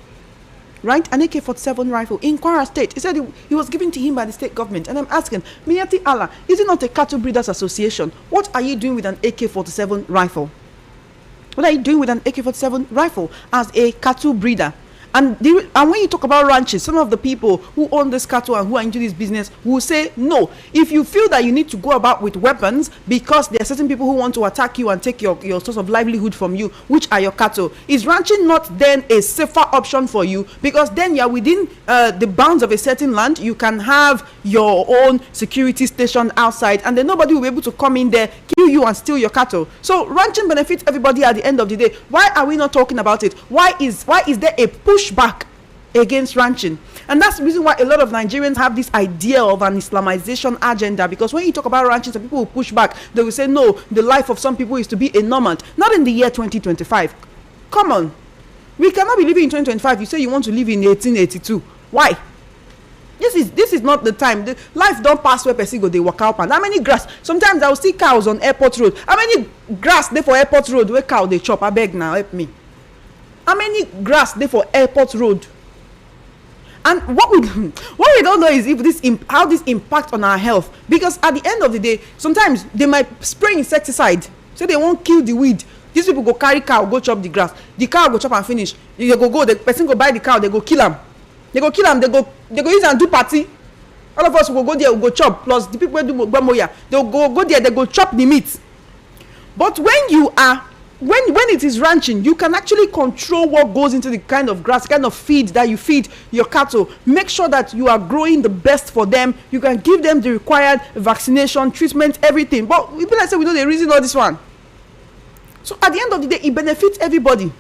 right? An AK-47 rifle in Kwara State. He said he was given to him by the state government. And I'm asking, Miyati Allah, is it not a cattle breeders association? What are you doing with an AK-47 rifle? What are you doing with an AK-47 rifle as a cattle breeder? And when you talk about ranches, some of the people who own this cattle and who are into this business will say, no, if you feel that you need to go about with weapons because there are certain people who want to attack you and take your source of livelihood from you, which are your cattle, is ranching not then a safer option for you? Because then you are within the bounds of a certain land. You can have your own security station outside, and then nobody will be able to come in there, kill you and steal your cattle. So ranching benefits everybody at the end of the day. Why are we not talking about it? Why is there a pushback against ranching? And that's the reason why a lot of Nigerians have this idea of an Islamization agenda, because when you talk about ranching, some people will push back. They will say, no, the life of some people is to be a nomad. Not in the year 2025. Come on, we cannot be living in 2025. You say you want to live in 1882. Why? This is not the time. The life don't pass where person go they walk out. And how many grass? Sometimes I will see cows on airport road. How many grass they for airport road where cow they chop? I beg now, help me. How many grass they for airport road? And what we don't know is if how this impacts on our health. Because at the end of the day, sometimes they might spray insecticide, so they won't kill the weed. These people go carry cow, go chop the grass. The cow go chop and finish. The person go buy the cow, they go kill them. They go use and do party. All of us will go there, we go chop. Plus the people who do Gbamoya, they'll go there, they go chop the meat. But when it is ranching, you can actually control what goes into the kind of grass, kind of feed that you feed your cattle. Make sure that you are growing the best for them. You can give them the required vaccination, treatment, everything. But we like say we know the reason all this one. So at the end of the day, it benefits everybody.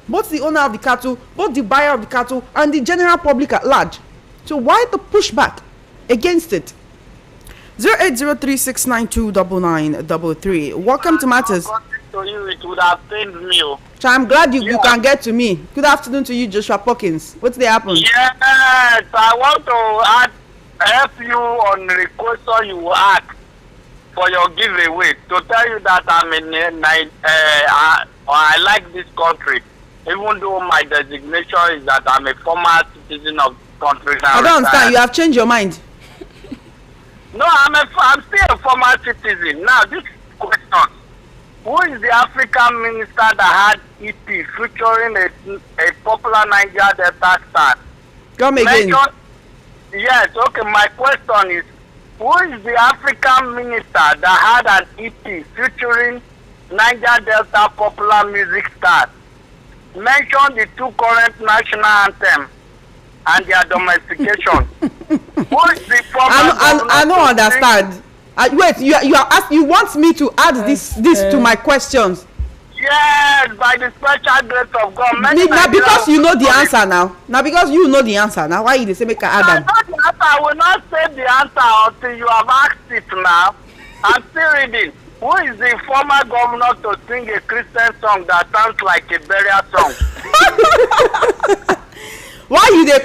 Both the owner of the cattle, both the buyer of the cattle, and the general public at large. So why the pushback against it? 08036929933. Welcome to Matters. To you, it would have pained me. So I'm glad you can get to me. Good afternoon to you, Joshua Perkins. What's the happen? Yes, I want to help you on the question you asked for your giveaway, to tell you that I like this country, even though my designation is that I'm a former citizen of the country. I don't understand. You have changed your mind. No, I'm still a former citizen. Now, this question. Who is the African minister that had EP featuring a popular Niger Delta star? Come again. Yes, okay, my question is, who is the African minister that had an EP featuring Niger Delta popular music stars? Mention the two current national anthems and their domestication. Who is the former I don't understand. Wait, you want me to add this to my questions? Yes, by the special grace of God. Now because you know the answer now. Now because you know the answer now, why you say make I add them? I will not say the answer until you have asked it now. I'm still reading. Who is the former governor to sing a Christian song that sounds like a burial song? Why you they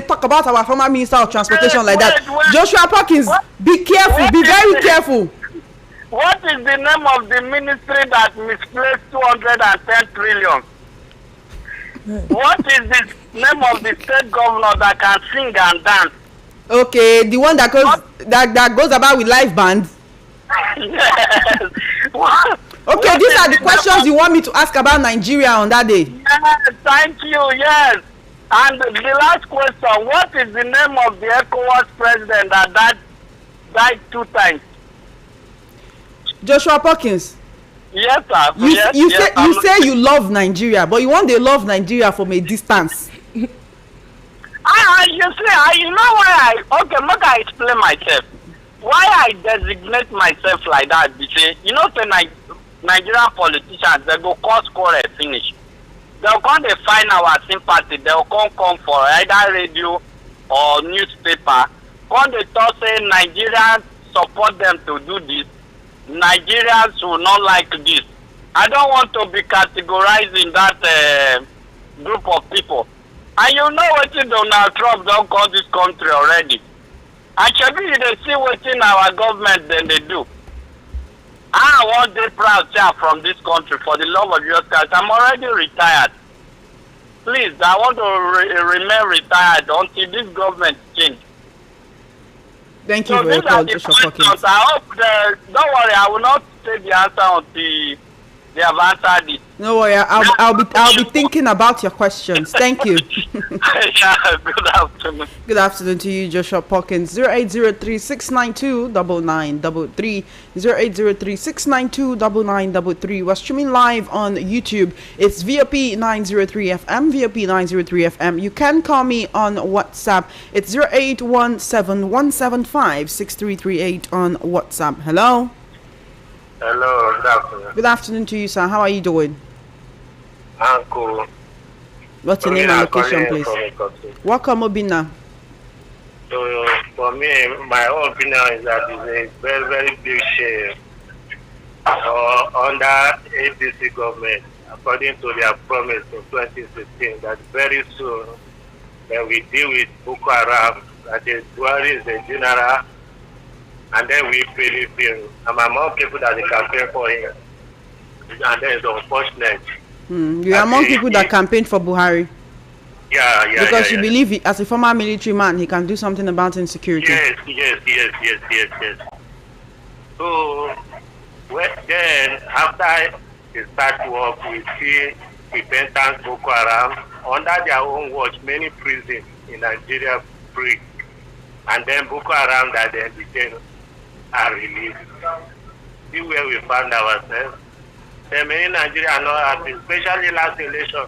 talk about our former minister of transportation like that? Joshua Perkins, be careful, be very careful. What is the name of the ministry that misplaced 210 trillion? What is the name of the state governor that can sing and dance? Okay, the one that goes about with live band. Yes. Okay, these are the questions you want me to ask about Nigeria on that day. Yes, thank you, yes. And the last question, what is the name of the ECOWAS president that died 2 times? Joshua Perkins. Yes, sir. You say you love Nigeria, but you want to love Nigeria from a distance. You know why make I explain myself. Why I designate myself like that, because you know the Nigerian politicians, they go cause quarrel finish. They'll come to find our sympathy. They'll come for either radio or newspaper. Come they talk say Nigerians support them to do this. Nigerians will not like this. I don't want to be categorized in that group of people. And you know what Donald Trump don't call this country already. And Chabi, they see what in our government then they do. I want they proud from this country for the love of Jesus Christ. I'm already retired. please, I want to remain retired until this government change. Thank you So for your these are call, the Joshua questions. Hawkins. I hope don't worry, I will not say the answer until they have answered it. No worry, I'll be thinking about your questions. Thank you. Yeah, good afternoon. Good afternoon to you, Joshua Hawkins. 0803-692-9933. 0803-692-9933. We're streaming live on YouTube. It's VOP 903 FM. VOP 903 FM. You can call me on WhatsApp. It's 0817-175-6338 on WhatsApp. Hello. Hello, good afternoon. Good afternoon to you, sir. How are you doing? Uncle. What's your name and location, please? Welcome, Obina. So, for me, my own opinion is that it's a very, very big shame under APC government, according to their promise in 2016, that very soon, when we deal with Boko Haram, that the Buhari is the general, and then we believe him. I'm among people that they campaign for him. And then it's unfortunate. You are among people that campaign for Buhari. Yeah. Because you believe he, as a former military man, he can do something about insecurity. Yes. So, then after they start work, we see repentant Boko Haram. Under their own watch, many prisons in Nigeria break. And then Boko Haram that then became are released. See where we found ourselves. Then many Nigerians are not happy, especially last election.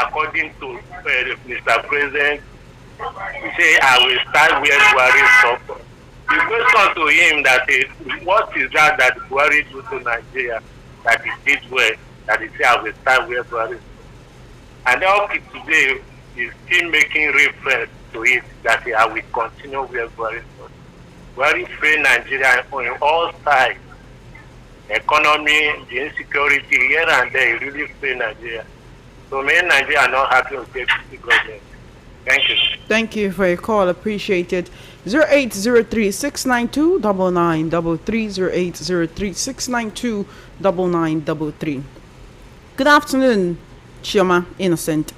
According to Mr. President, he said, I will start where Buhari stopped. The question to him that what is that Buhari do to Nigeria that he did well, that he said, I will start where Buhari stopped. And up to today, he's still making reference to it that I will continue where Buhari stopped. Buhari failed Nigeria on all sides. Economy, the insecurity, here and there, he really failed Nigeria. So many Nigerians are not happy with the government. Thank you. Thank you for your call. Appreciate it. 0803-692-9933. 0803-692-9933. Good afternoon, Chioma Innocent.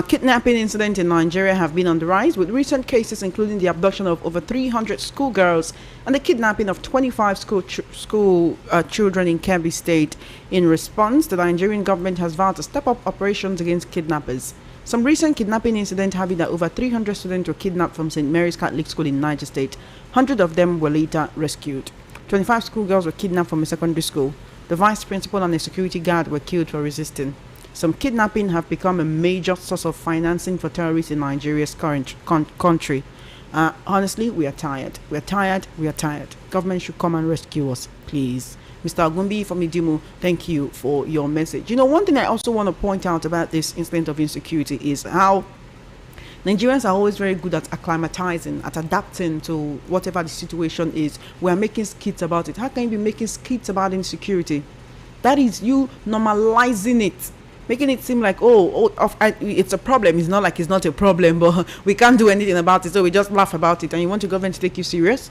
Kidnapping incidents in Nigeria have been on the rise, with recent cases including the abduction of over 300 schoolgirls and the kidnapping of 25 school children in Kebbi State. In response, the Nigerian government has vowed to step up operations against kidnappers. Some recent kidnapping incidents have been that over 300 students were kidnapped from St. Mary's Catholic School in Niger State. 100 of them were later rescued. 25 schoolgirls were kidnapped from a secondary school. The vice principal and a security guard were killed for resisting. Some kidnapping have become a major source of financing for terrorists in Nigeria's current country. Honestly, we are tired. We are tired. Government should come and rescue us, please. Mr. Agumbi from Idimu, thank you for your message. You know, one thing I also want to point out about this incident of insecurity is how Nigerians are always very good at acclimatizing, at adapting to whatever the situation is. We are making skits about it. How can you be making skits about insecurity? That is you normalizing it, making it seem like, it's a problem. It's not like it's not a problem, but we can't do anything about it, so we just laugh about it. And you want your government to take you serious?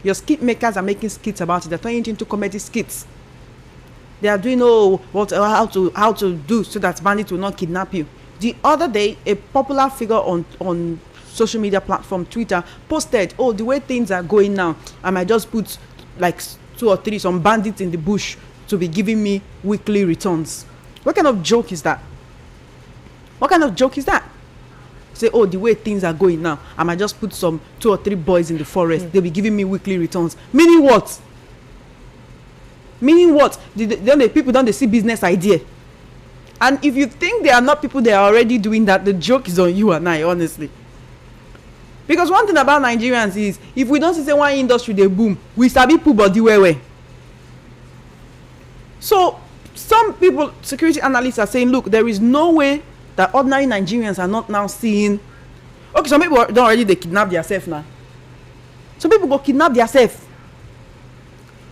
Your skit makers are making skits about it. They're turning it into comedy skits. They are doing how to do so that bandits will not kidnap you. The other day, a popular figure on social media platform Twitter posted, the way things are going now, I might just put like 2 or 3 some bandits in the bush to be giving me weekly returns. What kind of joke is that? Say, the way things are going now, I might just put some 2 or 3 boys in the forest. They'll be giving me weekly returns. Meaning what? The people don't they see business idea? And if you think they are not people, they are already doing that. The joke is on you and I, honestly. Because one thing about Nigerians is, if we don't see one industry they boom, we sabi put body where. So some people, security analysts, are saying, look, there is no way that ordinary Nigerians are not now seeing. Okay, some people don't already they kidnap themselves now. Some people go kidnap themselves.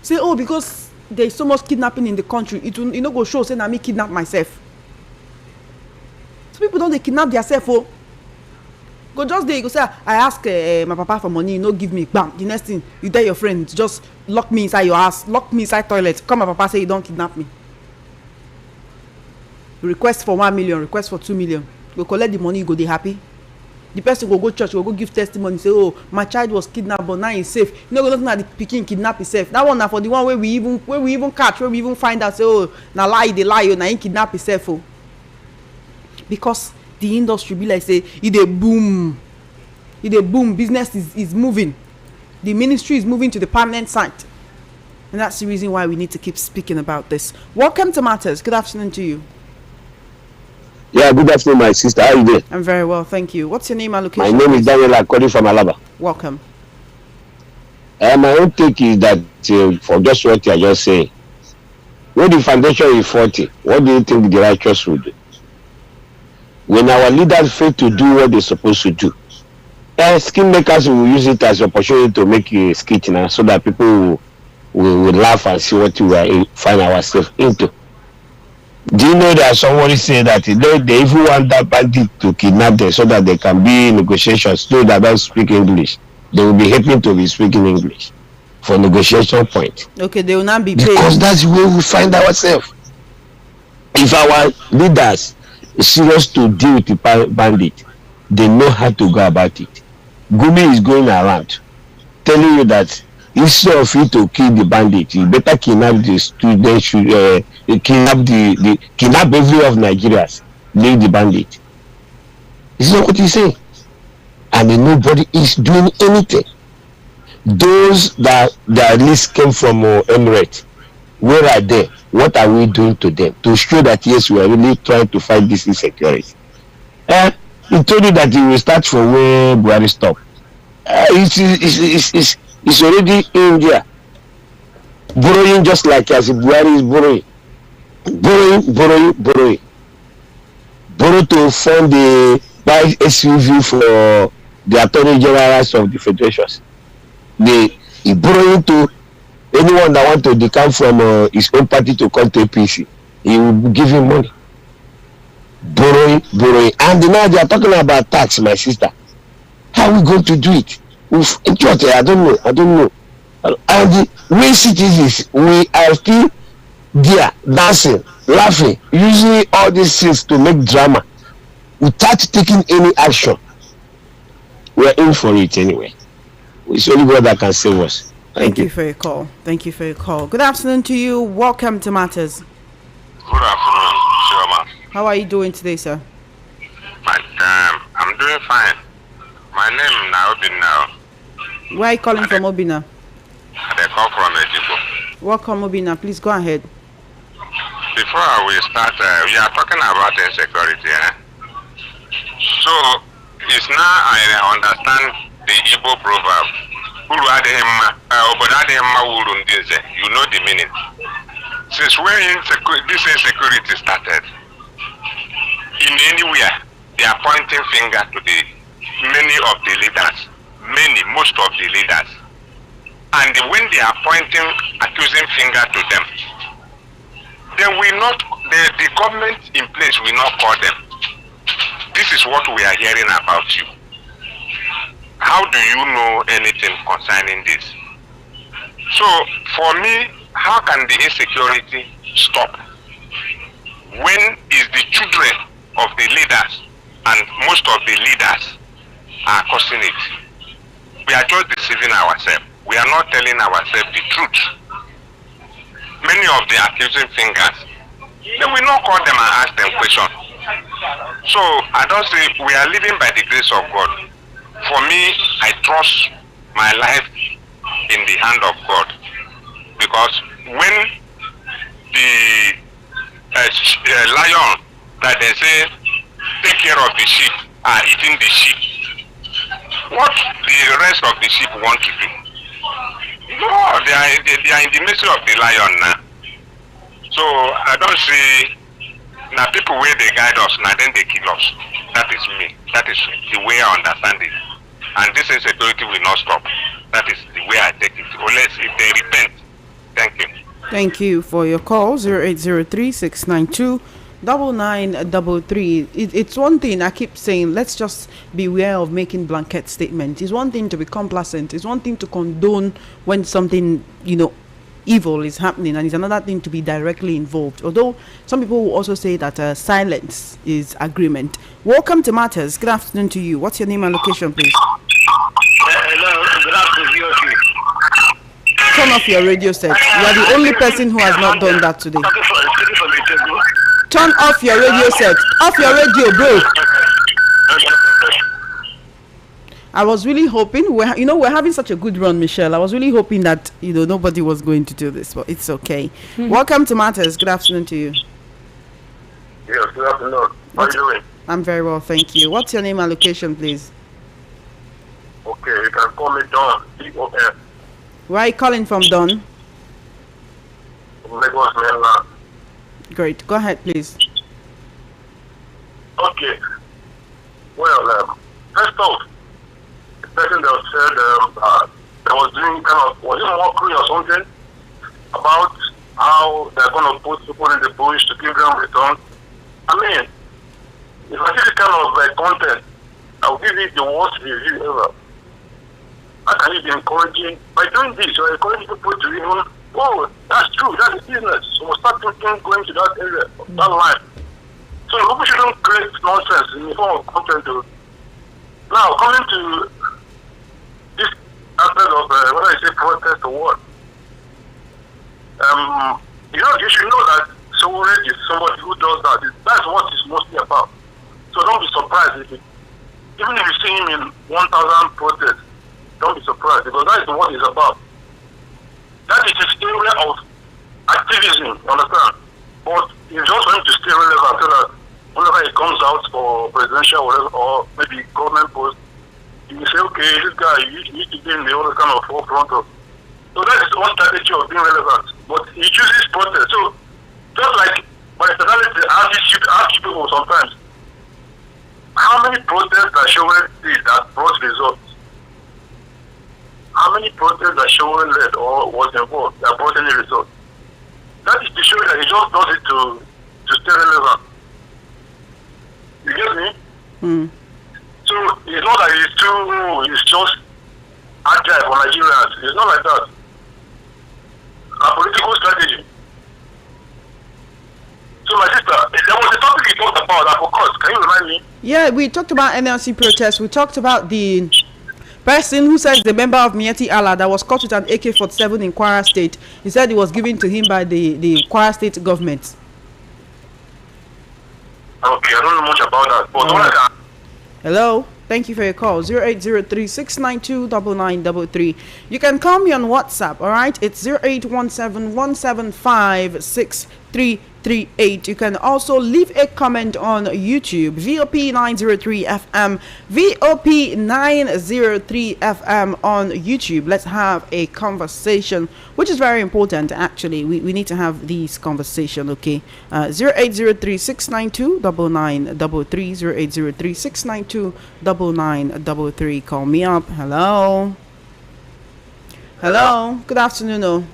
Say, because there is so much kidnapping in the country, it will go show say na me kidnap myself. Some people don't they kidnap themselves. Go just there, you go say, I ask my papa for money, no give me, bam. The next thing, you tell your friend, just lock me inside your house, lock me inside toilet. Come, my papa say you don't kidnap me. request for 1 million, request for 2 million. Go collect the money, you go dey happy. The person go church, go give testimony, say, oh, my child was kidnapped, but now he's safe. You know, go looking at the pikin kidnap himself. That one now for the one where we even catch, where we even find out, say, oh, now lie, they lie, oh, now he kidnap himself, oh. Because the industry be like, say, it a boom, business is moving. The ministry is moving to the permanent site. And that's the reason why we need to keep speaking about this. Welcome to Matters. Good afternoon to you. Yeah, good afternoon, my sister. How are you doing? I'm very well, thank you. What's your name and location? My name is Daniel Akodi from Alaba. Welcome. My own take is that for just what you are just saying, when the foundation is faulty, what do you think the righteous will do? When our leaders fail to do what they're supposed to do, scheme makers will use it as an opportunity to make a skit now, so that people will laugh and see what we are find ourselves into. Do you know that somebody said that they even want that bandit to kidnap them so that they can be in negotiations? Those that don't speak English, they will be happy to be speaking English for negotiation point. Okay, they will not be paid. Because that's where we find ourselves. If our leaders are serious to deal with the bandit, they know how to go about it. Gumi is going around telling you that instead of you to kill the bandit, you better kidnap the students, kidnap every of Nigerians, leave the bandit. This is not what he's saying. And nobody is doing anything. Those that at least came from Emirates, where are they? What are we doing to them? To show that yes, we are really trying to fight this insecurity. He told you that he will start from where Buhari stopped. It's already in there. Borrowing just like as Buhari is borrowing. Borrowing. Borrow to fund the buy SUV for the Attorney Generals of the Federations. He borrowing to anyone that want to decamp from his own party to come to APC. He will give him money. Borrowing. And now they are talking about tax, my sister. How are we going to do it? I don't know. And the way citizens, we are still there, dancing, laughing, using all these things to make drama without taking any action. We are in for it anyway. It's only God that can save us. Thank you for your call. Good afternoon to you. Welcome to Matters. Good afternoon, Shoma. How are you doing today, sir? I'm doing fine. My name is Naobin now. Where are you calling from, Obina? They call from Ejibo. Welcome, Obina. Please go ahead. Before we start, we are talking about insecurity. So, it's now I understand the Igbo proverb. You know the meaning. Since when this insecurity started, in anywhere, they are pointing finger to most of the leaders. And when they are pointing, accusing finger to them, the government in place will not call them. This is what we are hearing about you. How do you know anything concerning this? So, for me, how can the insecurity stop? When is the children of the leaders and most of the leaders are causing it? We are just deceiving ourselves. We are not telling ourselves the truth. Many of the accusing fingers, they will not call them and ask them questions. So I don't say we are living by the grace of God. For me, I trust my life in the hand of God. Because when the lion that they say take care of the sheep are eating the sheep, what the rest of the sheep want to do? No, they are in the mercy of the lion now. So I don't see now people where they guide us, now then they kill us. That is me. That is the way I understand it. And this insecurity will not stop. That is the way I take it. Unless if they repent. Thank you. Thank you for your call. 0803-692-9933. It's one thing I keep saying, let's just beware of making blanket statements. It's one thing to be complacent. It's one thing to condone when something, evil is happening, and it's another thing to be directly involved. Although some people will also say that silence is agreement. Welcome to Matters. Good afternoon to you. What's your name and location, please? Hello, good afternoon. Turn off your radio set. You are the only person who has not done that today. Turn off your radio set. Off your radio, bro. I was really hoping, we're having such a good run, Michelle. I was really hoping that, nobody was going to do this, but it's okay. Welcome to Matters. Good afternoon to you. Yes, good afternoon. How are you doing? I'm very well, thank you. What's your name and location, please? Okay, you can call me Don. D-O-N. Where are you calling from, Don? From Lagos, Maryland. Great. Go ahead, please. Okay. Well, first off, the person that said that was doing was it mockery or something about how they're going to put people in the bush to give them return. I mean, if I see this kind of content, I will give it the worst review ever. How can you be encouraging? By doing this, you're encouraging people to even, oh, that's true, that's a business. So we'll start thinking going to that area, that line. So people shouldn't create nonsense in the form of content. Now, coming to this aspect of whether I say protest or what, you should know that Sowore is somebody who does that. That's what it's mostly about. So don't be surprised even if you see him in 1,000 protests, don't be surprised, because that is what it's about. That is his area of activism, understand? But it's just going to stay relevant so that whenever he comes out for presidential or maybe government post, you will say, okay, this guy, you need to be in the other kind of forefront of. So that is one strategy of being relevant. But he chooses protest. So just like by personality, I ask people sometimes, how many protests that Sowore did that brought results? How many protests that Sowore led or was involved that brought any results? That is to show that he just does it to stay relevant. You get me? So it's not that he's just agile for Nigerians. It's not like that. A political strategy. So my sister, there was a topic you talked about, of course. Can you remind me? Yeah, we talked about NLC protests. We talked about the person who says the member of Mieti Allah that was caught with an AK-47 in Kwara State. He said it was given to him by the Kwara State government. Okay, I don't know much about that. But Hello, thank you for your call. 0803-692-9933. You can call me on WhatsApp, all right? It's 0817-175-6338. You can also leave a comment on YouTube, VOP 903 FM, VOP 903 FM on YouTube. Let's have a conversation, which is very important, actually. We need to have these conversations, okay? 0803-692-9933, 0803-692-9933. Call me up. Hello. Hello. Good afternoon.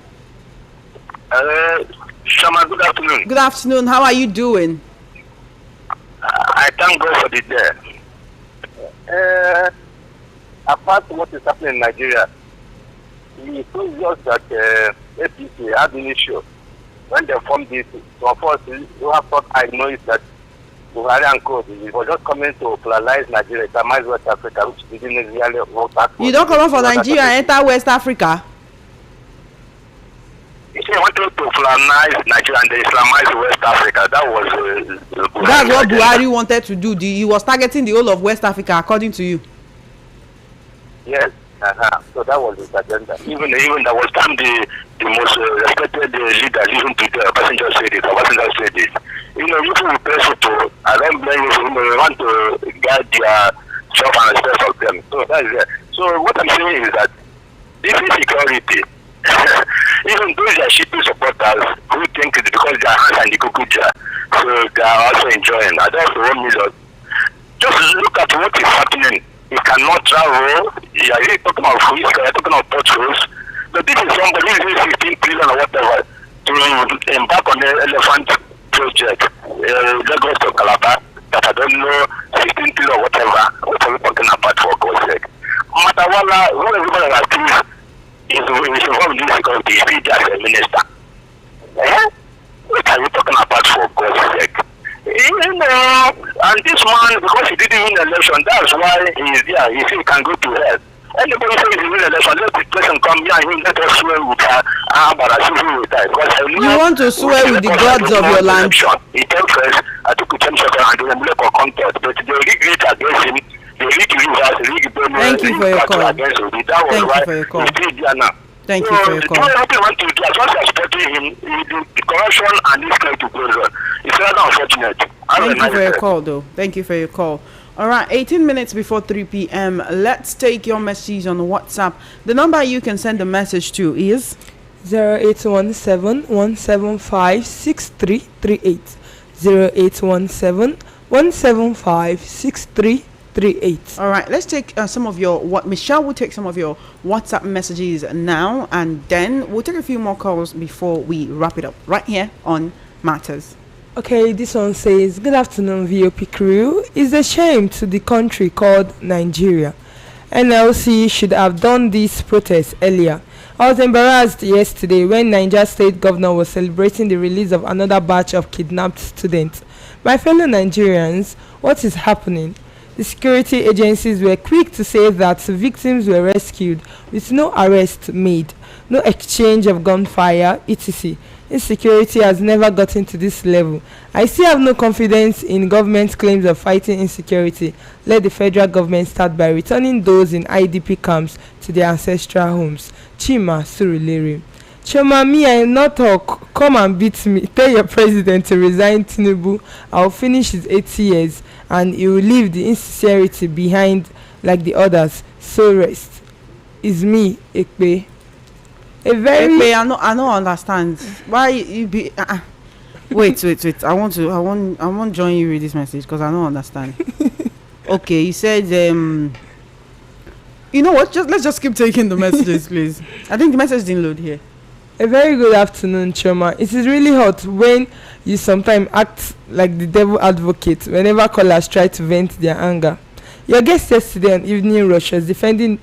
Shama, good afternoon. Good afternoon. How are you doing? I thank God for the day. Apart from what is happening in Nigeria, we told us that APC had an issue when they formed this. So of course, you have thought I know it that Buhari and Co. was just coming to colonize Nigeria, Islamize West Africa, which didn't really work out. You don't come out from Nigeria and enter West Africa? He wanted to colonize Nigeria and Islamize West Africa. That was that's what Buhari wanted to do. He was targeting the whole of West Africa, according to you. Yes. So that was his agenda. Even there was time the most respected leaders, even today, a person just said it. A person just said it. You know, people will press to. I don't blame you. They want to guide their job and respect of them. So that is it. So what I'm saying is that this insecurity. Even those are shitty supporters who think it's because their hands are in the cuckoo jar, so they are also enjoying. I don't know 1 million. Just look at what is happening. You cannot travel. You are really talking about food. You are talking about potholes. But this is somebody who is 15 billion or whatever to embark on the elephant project, Lagos to Calabar, that I don't know 16 billion or whatever. What are we talking about for God's sake? Matawala, what everybody has is involved in this security, is still as a minister. Eh? What are you talking about, for God's sake? And this man, because he didn't win the election, that's why he is there. He said he can go to hell. Anybody says he win the election, let the person come here and let us swear with her. You want to swear with the gods of your land? He told first, I took a 10 seconds and then look for contact, but they rig it against him. They rig the Thank you for your call. Thank you for your call. Thank you for your call. The corruption and this kind to go on. It's rather unfortunate. Thank you for your call, though. Thank you for your call. All right, 18 minutes before 3 p.m. Let's take your message on WhatsApp. The number you can send a message to is 0817-175-6338. 0817-175-6338. All right, let's take some of your Michelle will take some of your WhatsApp messages now, and then we'll take a few more calls before we wrap it up right here on Matters. Okay, this one says, good afternoon, VOP crew. It's a shame to the country called Nigeria. NLC should have done this protest earlier. I was embarrassed yesterday when Niger State Governor was celebrating the release of another batch of kidnapped students. My fellow Nigerians, what is happening? The security agencies were quick to say that victims were rescued with no arrest made, no exchange of gunfire, etc. Insecurity has never gotten to this level. I still have no confidence in government's claims of fighting insecurity. Let the federal government start by returning those in IDP camps to their ancestral homes. Chima Surulere. Choma, me, I will not talk. Come and beat me. Tell your president to resign Tinubu. I'll finish his 8 years and he will leave the insincerity behind like the others. So rest. Is me, Ekpe. I don't understand why you be. Wait. I want to join you with this message because I don't understand. Okay, you said you know what? Let's just keep taking the messages, please. I think the message didn't load here. A very good afternoon, Choma. It is really hot when you sometimes act like the devil advocate whenever callers try to vent their anger. Your guest yesterday on Evening Rush was defending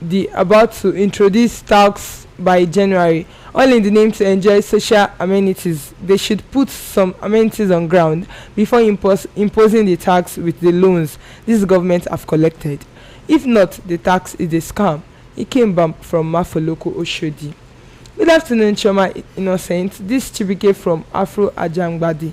the about to introduce tax by January, all in the name to enjoy social amenities. They should put some amenities on ground before imposing the tax with the loans this government have collected. If not, the tax is a scam. It came back from Mafoloko Oshodi. Good afternoon, Choma Innocent. This Chibike from Afro Ajangbadi.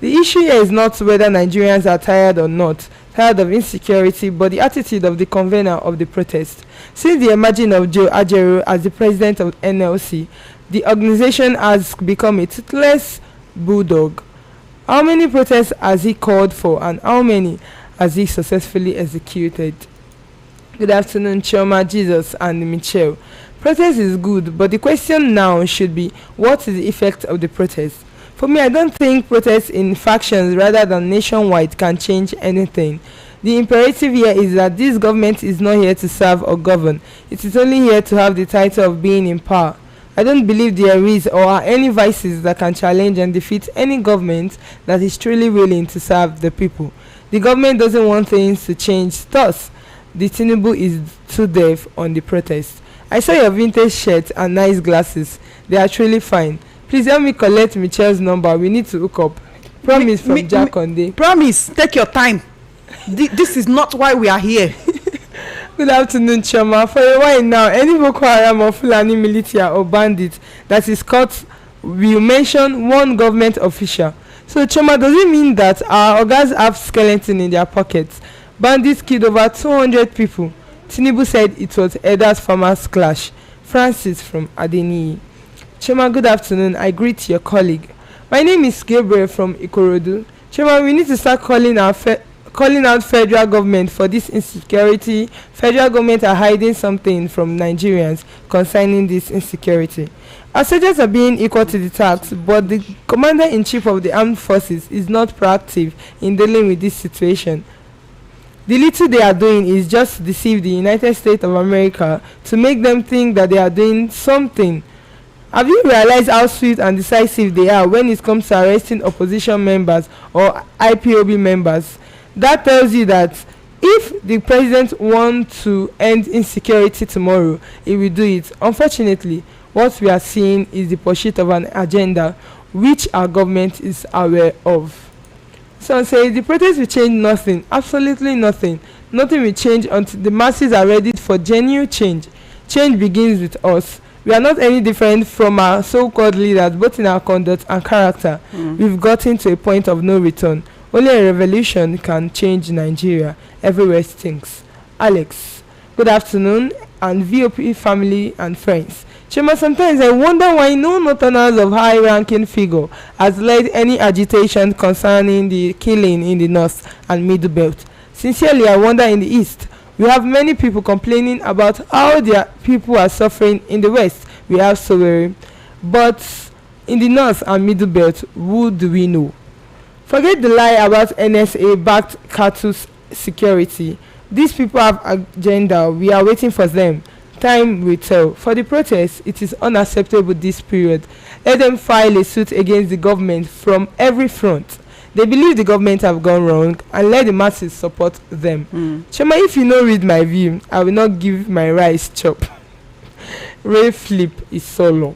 The issue here is not whether Nigerians are tired or not, tired of insecurity, but the attitude of the convener of the protest. Since the emerging of Joe Ajaero as the president of NLC, the organization has become a toothless bulldog. How many protests has he called for and how many has he successfully executed? Good afternoon, Chioma, Jesus, and Michelle. Protest is good, but the question now should be, what is the effect of the protest? For me, I don't think protests in factions rather than nationwide can change anything. The imperative here is that this government is not here to serve or govern. It is only here to have the title of being in power. I don't believe there is or are any vices that can challenge and defeat any government that is truly willing to serve the people. The government doesn't want things to change. Thus, the Tinubu is too deaf on the protest. I saw your vintage shirt and nice glasses. They are truly fine. Please help me collect Michelle's number. We need to hook up. Promise from Jack Conde. Promise. Take your time. This is not why we are here. Good afternoon, Choma. For a while now, any Boko Haram or Fulani militia or bandit that is caught will mention one government official. So, Choma, does it mean that our organs have skeleton in their pockets? Bandits killed over 200 people. Tinubu said it was Eda's farmers clash. Francis from Adeni. Chema, good afternoon. I greet your colleague. My name is Gabriel from Ikorodu. Chema, we need to start calling out federal government for this insecurity. Federal government are hiding something from Nigerians concerning this insecurity. Our soldiers are being equal to the tax, but the commander-in-chief of the armed forces is not proactive in dealing with this situation. The little they are doing is just to deceive the United States of America to make them think that they are doing something. Have you realized how swift and decisive they are when it comes to arresting opposition members or IPOB members? That tells you that If the president wants to end insecurity tomorrow, he will do it. Unfortunately, what we are seeing is the pursuit of an agenda which our government is aware of. Some say the protest will change nothing, absolutely nothing. Nothing will change until the masses are ready for genuine change. Change begins with us. We are not any different from our so-called leaders, both in our conduct and character. We've gotten to a point of no return. Only a revolution can change Nigeria. Everywhere stinks. Alex, good afternoon, and VOP family and friends. Chema, sometimes I wonder why no northerners of high-ranking figure has led any agitation concerning the killing in the north and middle belt. Sincerely, I wonder in the east. We have many people complaining about how their people are suffering in the west. We have Sowore. But in the north and middle belt, who do we know? Forget the lie about NSA-backed cattle security. These people have agenda. We are waiting for them. Time will tell. For the protest, it is unacceptable this period. Let them file a suit against the government from every front. They believe the government have gone wrong, and let the masses support them. Chema, if you no read my view, I will not give my rice chop. Ray Flip is solo.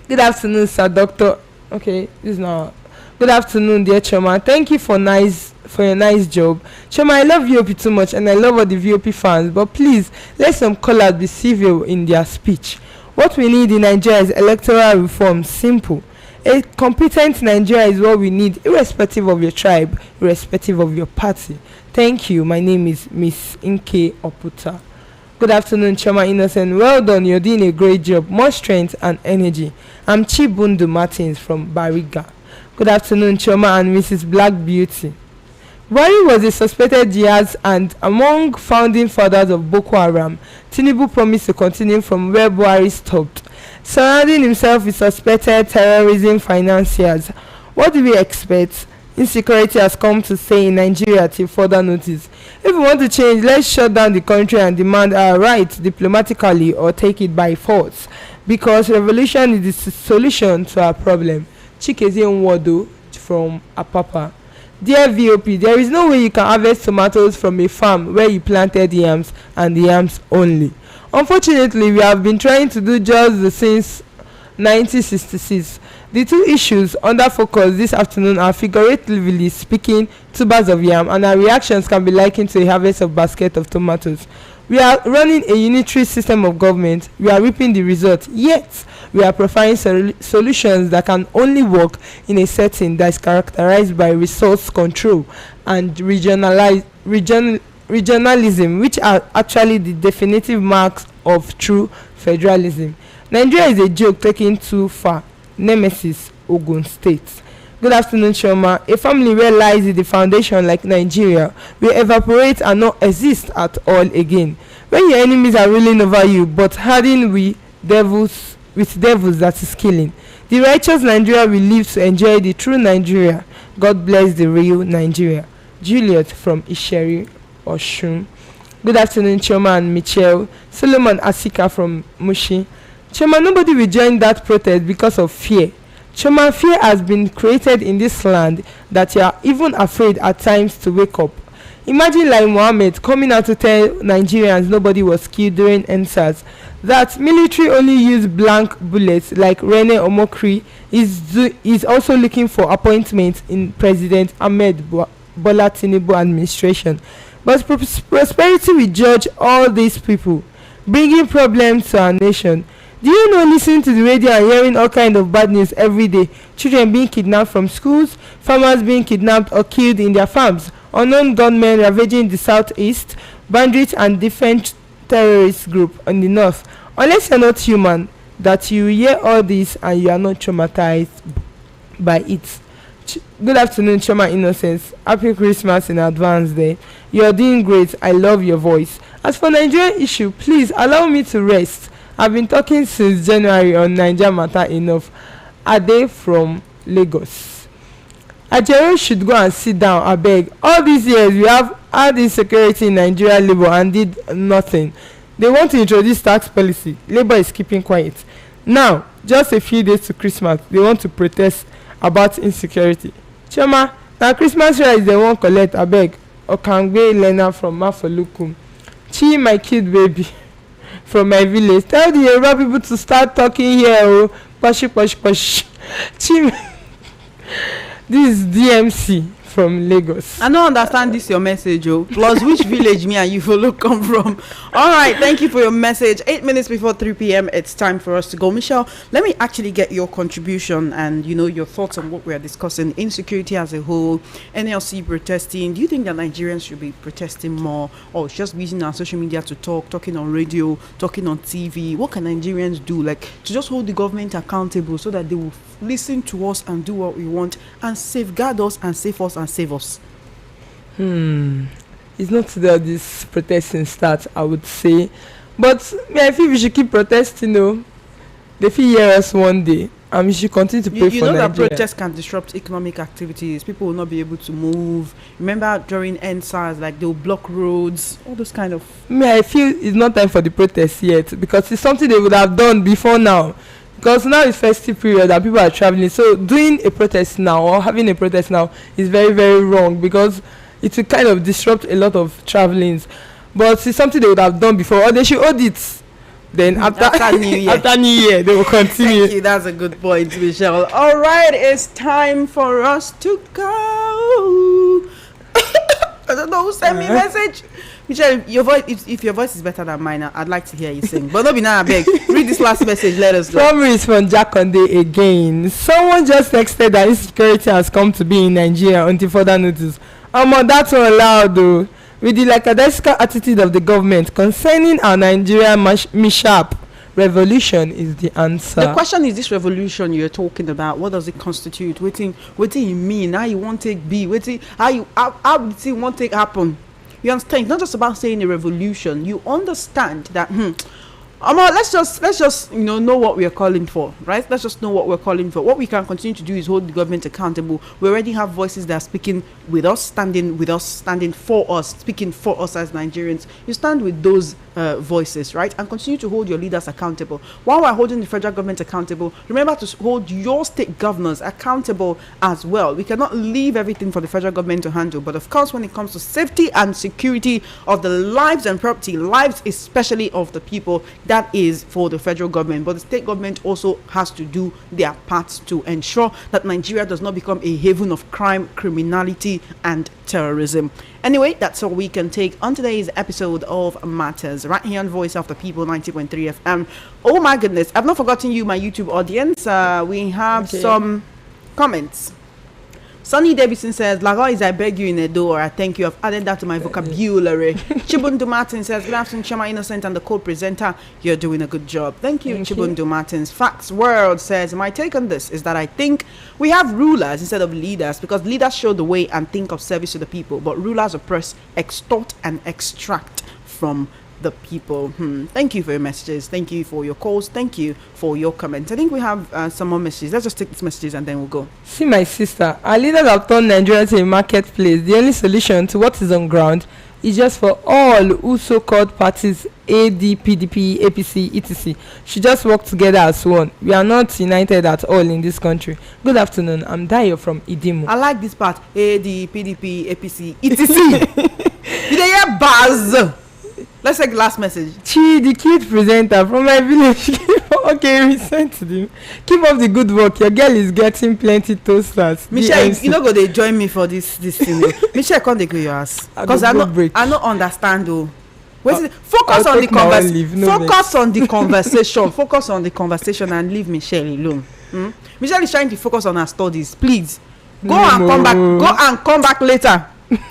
Good afternoon, sir, doctor. Okay, this is now. Good afternoon, dear Chema. Thank you for your nice job. Chema, I love VOP too much, and I love all the VOP fans, but please let some callers be civil in their speech. What we need in Nigeria is electoral reform. Simple. A competent Nigeria is what we need, irrespective of your tribe, irrespective of your party. Thank you. My name is Miss Inke Oputa. Good afternoon, Chema Innocent. Well done. You're doing a great job. More strength and energy. I'm Chibundu Martins from Bariga. Good afternoon, Chema and Mrs. Black Beauty. Buhari was a suspected jihadist, and among founding fathers of Boko Haram, Tinubu promised to continue from where Buhari stopped, surrounding himself with suspected terrorism financiers. What do we expect? Insecurity has come to stay in Nigeria till further notice. If we want to change, let's shut down the country and demand our rights diplomatically or take it by force, because revolution is the solution to our problem. Chikezi Nwodo from Apapa. Dear VOP, there is no way you can harvest tomatoes from a farm where you planted yams and the yams only. Unfortunately, we have been trying to do just this since 1966. The two issues under focus this afternoon are, figuratively speaking, tubers of yam, and our reactions can be likened to a harvest of basket of tomatoes. We are running a unitary system of government. We are reaping the result. Yet, we are providing solutions that can only work in a setting that is characterized by resource control and regionalism, which are actually the definitive marks of true federalism. Nigeria is a joke taken too far. Nemesis, Ogun State. Good afternoon, Shoma. A family where lies is the foundation like Nigeria will evaporate and not exist at all again. When your enemies are ruling over you, but hardened with devils that is killing, the righteous Nigeria will live to enjoy the true Nigeria. God bless the real Nigeria. Juliet from Isheri, Oshun. Good afternoon, Choma and Michelle. Solomon Asika from Mushi. Choma, nobody will join that protest because of fear. Choma, fear has been created in this land that you are even afraid at times to wake up. Imagine like Mohammed coming out to tell Nigerians nobody was killed during NSAS, that military only use blank bullets, like Rene Omokri is also looking for appointments in President Ahmed Bola Tinubu administration. But prosperity will judge all these people, bringing problems to our nation. Do you know, listening to the radio and hearing all kind of bad news every day? Children being kidnapped from schools, farmers being kidnapped or killed in their farms, unknown gunmen ravaging the southeast, bandits and different terrorist group in the north. Unless you're not human, that you hear all this and you are not traumatized by it. Good afternoon, Choma Innocence. Happy Christmas in advance day. You're doing great. I love your voice. As for Nigerian issue, please allow me to rest. I've been talking since January on Niger Matter enough. Ade from Lagos. Ajero should go and sit down, I beg. All these years we have had insecurity in Nigeria Labour and did nothing. They want to introduce tax policy. Labour is keeping quiet. Now, just a few days to Christmas, they want to protest about insecurity. Choma, now Christmas rice they won't collect, I beg. Okangbe Elena from Mafolukum. Chi, my cute baby from my village. Tell the Yoruba people to start talking here. Oh, posh, posh, posh. Chi, this is DMC from Lagos. I don't understand this your message, oh. Plus, which village me and you follow come from? All right, thank you for your message. 8 minutes before 3 p.m. It's time for us to go. Michelle, let me actually get your contribution and your thoughts on what we are discussing. Insecurity as a whole, NLC protesting. Do you think that Nigerians should be protesting more, or just using our social media to talking on radio, talking on TV? What can Nigerians do, like to just hold the government accountable so that they will listen to us and do what we want and safeguard us and save us and save us? It's not that this protesting starts, I would say, but I feel we should keep protesting. They feel hear us one day, and we should continue to pray for Nigeria. That protests can disrupt economic activities. People will not be able to move. Remember during NSAS, like they'll block roads, all those kind of. I feel it's not time for the protest yet, because it's something they would have done before now. Because now it's festive period and people are traveling, so doing a protest now or having a protest now is very, very wrong, because it will kind of disrupt a lot of travelings. But it's something they would have done before, or they should audit. Then after New Year. After New Year, they will continue. Thank you. That's a good point, Michelle. All right, it's time for us to go. I don't know who sent me a message. Michelle, your voice, if your voice is better than mine, I'd like to hear you sing. But not be now, I beg. Read this last message, let us go. Summary is from Jack Conde again. Someone just texted that insecurity has come to be in Nigeria until further notice. That's not allowed though. With the lackadaisical attitude of the government concerning our Nigerian mishap, revolution is the answer. The question is, this revolution you're talking about, what does it constitute? What do you mean? How you want it be? How would it want it happen? You understand? It's not just about saying a revolution. You understand that let's just know what we are calling for, right? Let's just know what we're calling for. What we can continue to do is hold the government accountable. We already have voices that are speaking with us, standing for us, speaking for us as Nigerians. You stand with those voices, right? And continue to hold your leaders accountable. While we're holding the federal government accountable, remember to hold your state governors accountable as well. We cannot leave everything for the federal government to handle. But of course, when it comes to safety and security of the lives and property, lives especially of the people, that is for the federal government. But the state government also has to do their part to ensure that Nigeria does not become a haven of crime, criminality, and terrorism. Anyway, that's all we can take on today's episode of Matters, right here on Voice of the People 90.3 FM. Oh my goodness, I've not forgotten you, my YouTube audience. We have some comments. Sonny Davidson says, Lagois, I beg you in a door. I thank you. I've added that to my vocabulary. Chibundu Martin says, good afternoon, Chama Innocent and the co-presenter. You're doing a good job. Thank you, Chibundu Martins. Facts World says, my take on this is that I think we have rulers instead of leaders, because leaders show the way and think of service to the people, but rulers oppress, extort, and extract from the people. Thank you for your messages. Thank you for your calls. Thank you for your comments. I think we have some more messages. Let's just take these messages and then we'll go. See, my sister, our leaders have turned Nigeria to a marketplace. The only solution to what is on ground is just for all who so-called parties, AD, PDP, APC, etc., should just work together as one. We are not united at all in this country. Good afternoon. I'm Dayo from Idimu. I like this part. AD, PDP, APC, etc. Did they hear buzz? Let's take the last message. Chi, the cute presenter from my village. Okay, we sent to them. Keep up the good work. Your girl is getting plenty toasters. Michelle, you know, go they join me for this thing. Michelle, can't they go your ass? Because I don't understand though. Focus on the conversation. Focus on the conversation. Focus on the conversation and leave Michelle alone. Michelle is trying to focus on her studies. Please go and come back. Go and come back later.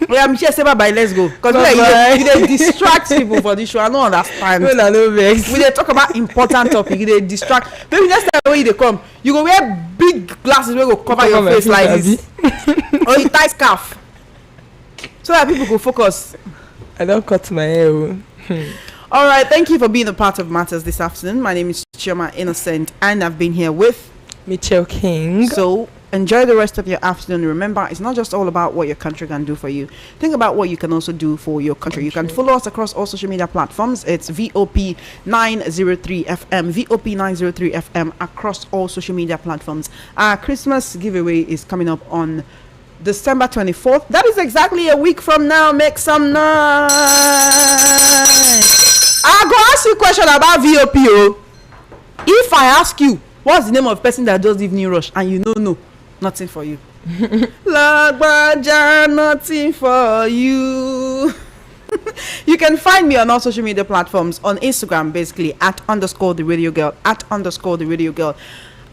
Yeah, Michelle, say bye. Let's go. Because you distract people for this show. I don't understand. We they talk about important topic. They distract. Maybe next time when they come, you go wear big glasses where go cover your face like this, or you tie scarf, so that people go focus. I don't cut my hair. All right, thank you for being a part of Matters this afternoon. My name is Chioma Innocent, and I've been here with Mitchell King. So enjoy the rest of your afternoon. Remember, it's not just all about what your country can do for you. Think about what you can also do for your country. You can follow us across all social media platforms. It's VOP 903 FM, VOP 903 FM across all social media platforms. Our Christmas giveaway is coming up on December 24th. That is exactly a week from now. Make some noise. I'll go ask you a question about VOPO. If I ask you, what's the name of the person that does evening rush, and you don't know, nothing for you. Lagbaja, nothing for you. You can find me on all social media platforms, on Instagram, basically @_the radio girl,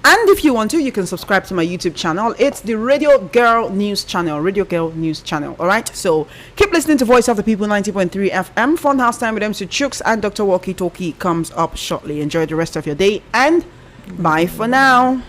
And if you want to, you can subscribe to my YouTube channel. It's the Radio Girl News Channel. All right. So keep listening to Voice of the People 90.3 FM. Funhouse Time with MC Chooks and Dr. Walkie Talkie comes up shortly. Enjoy the rest of your day and bye for now.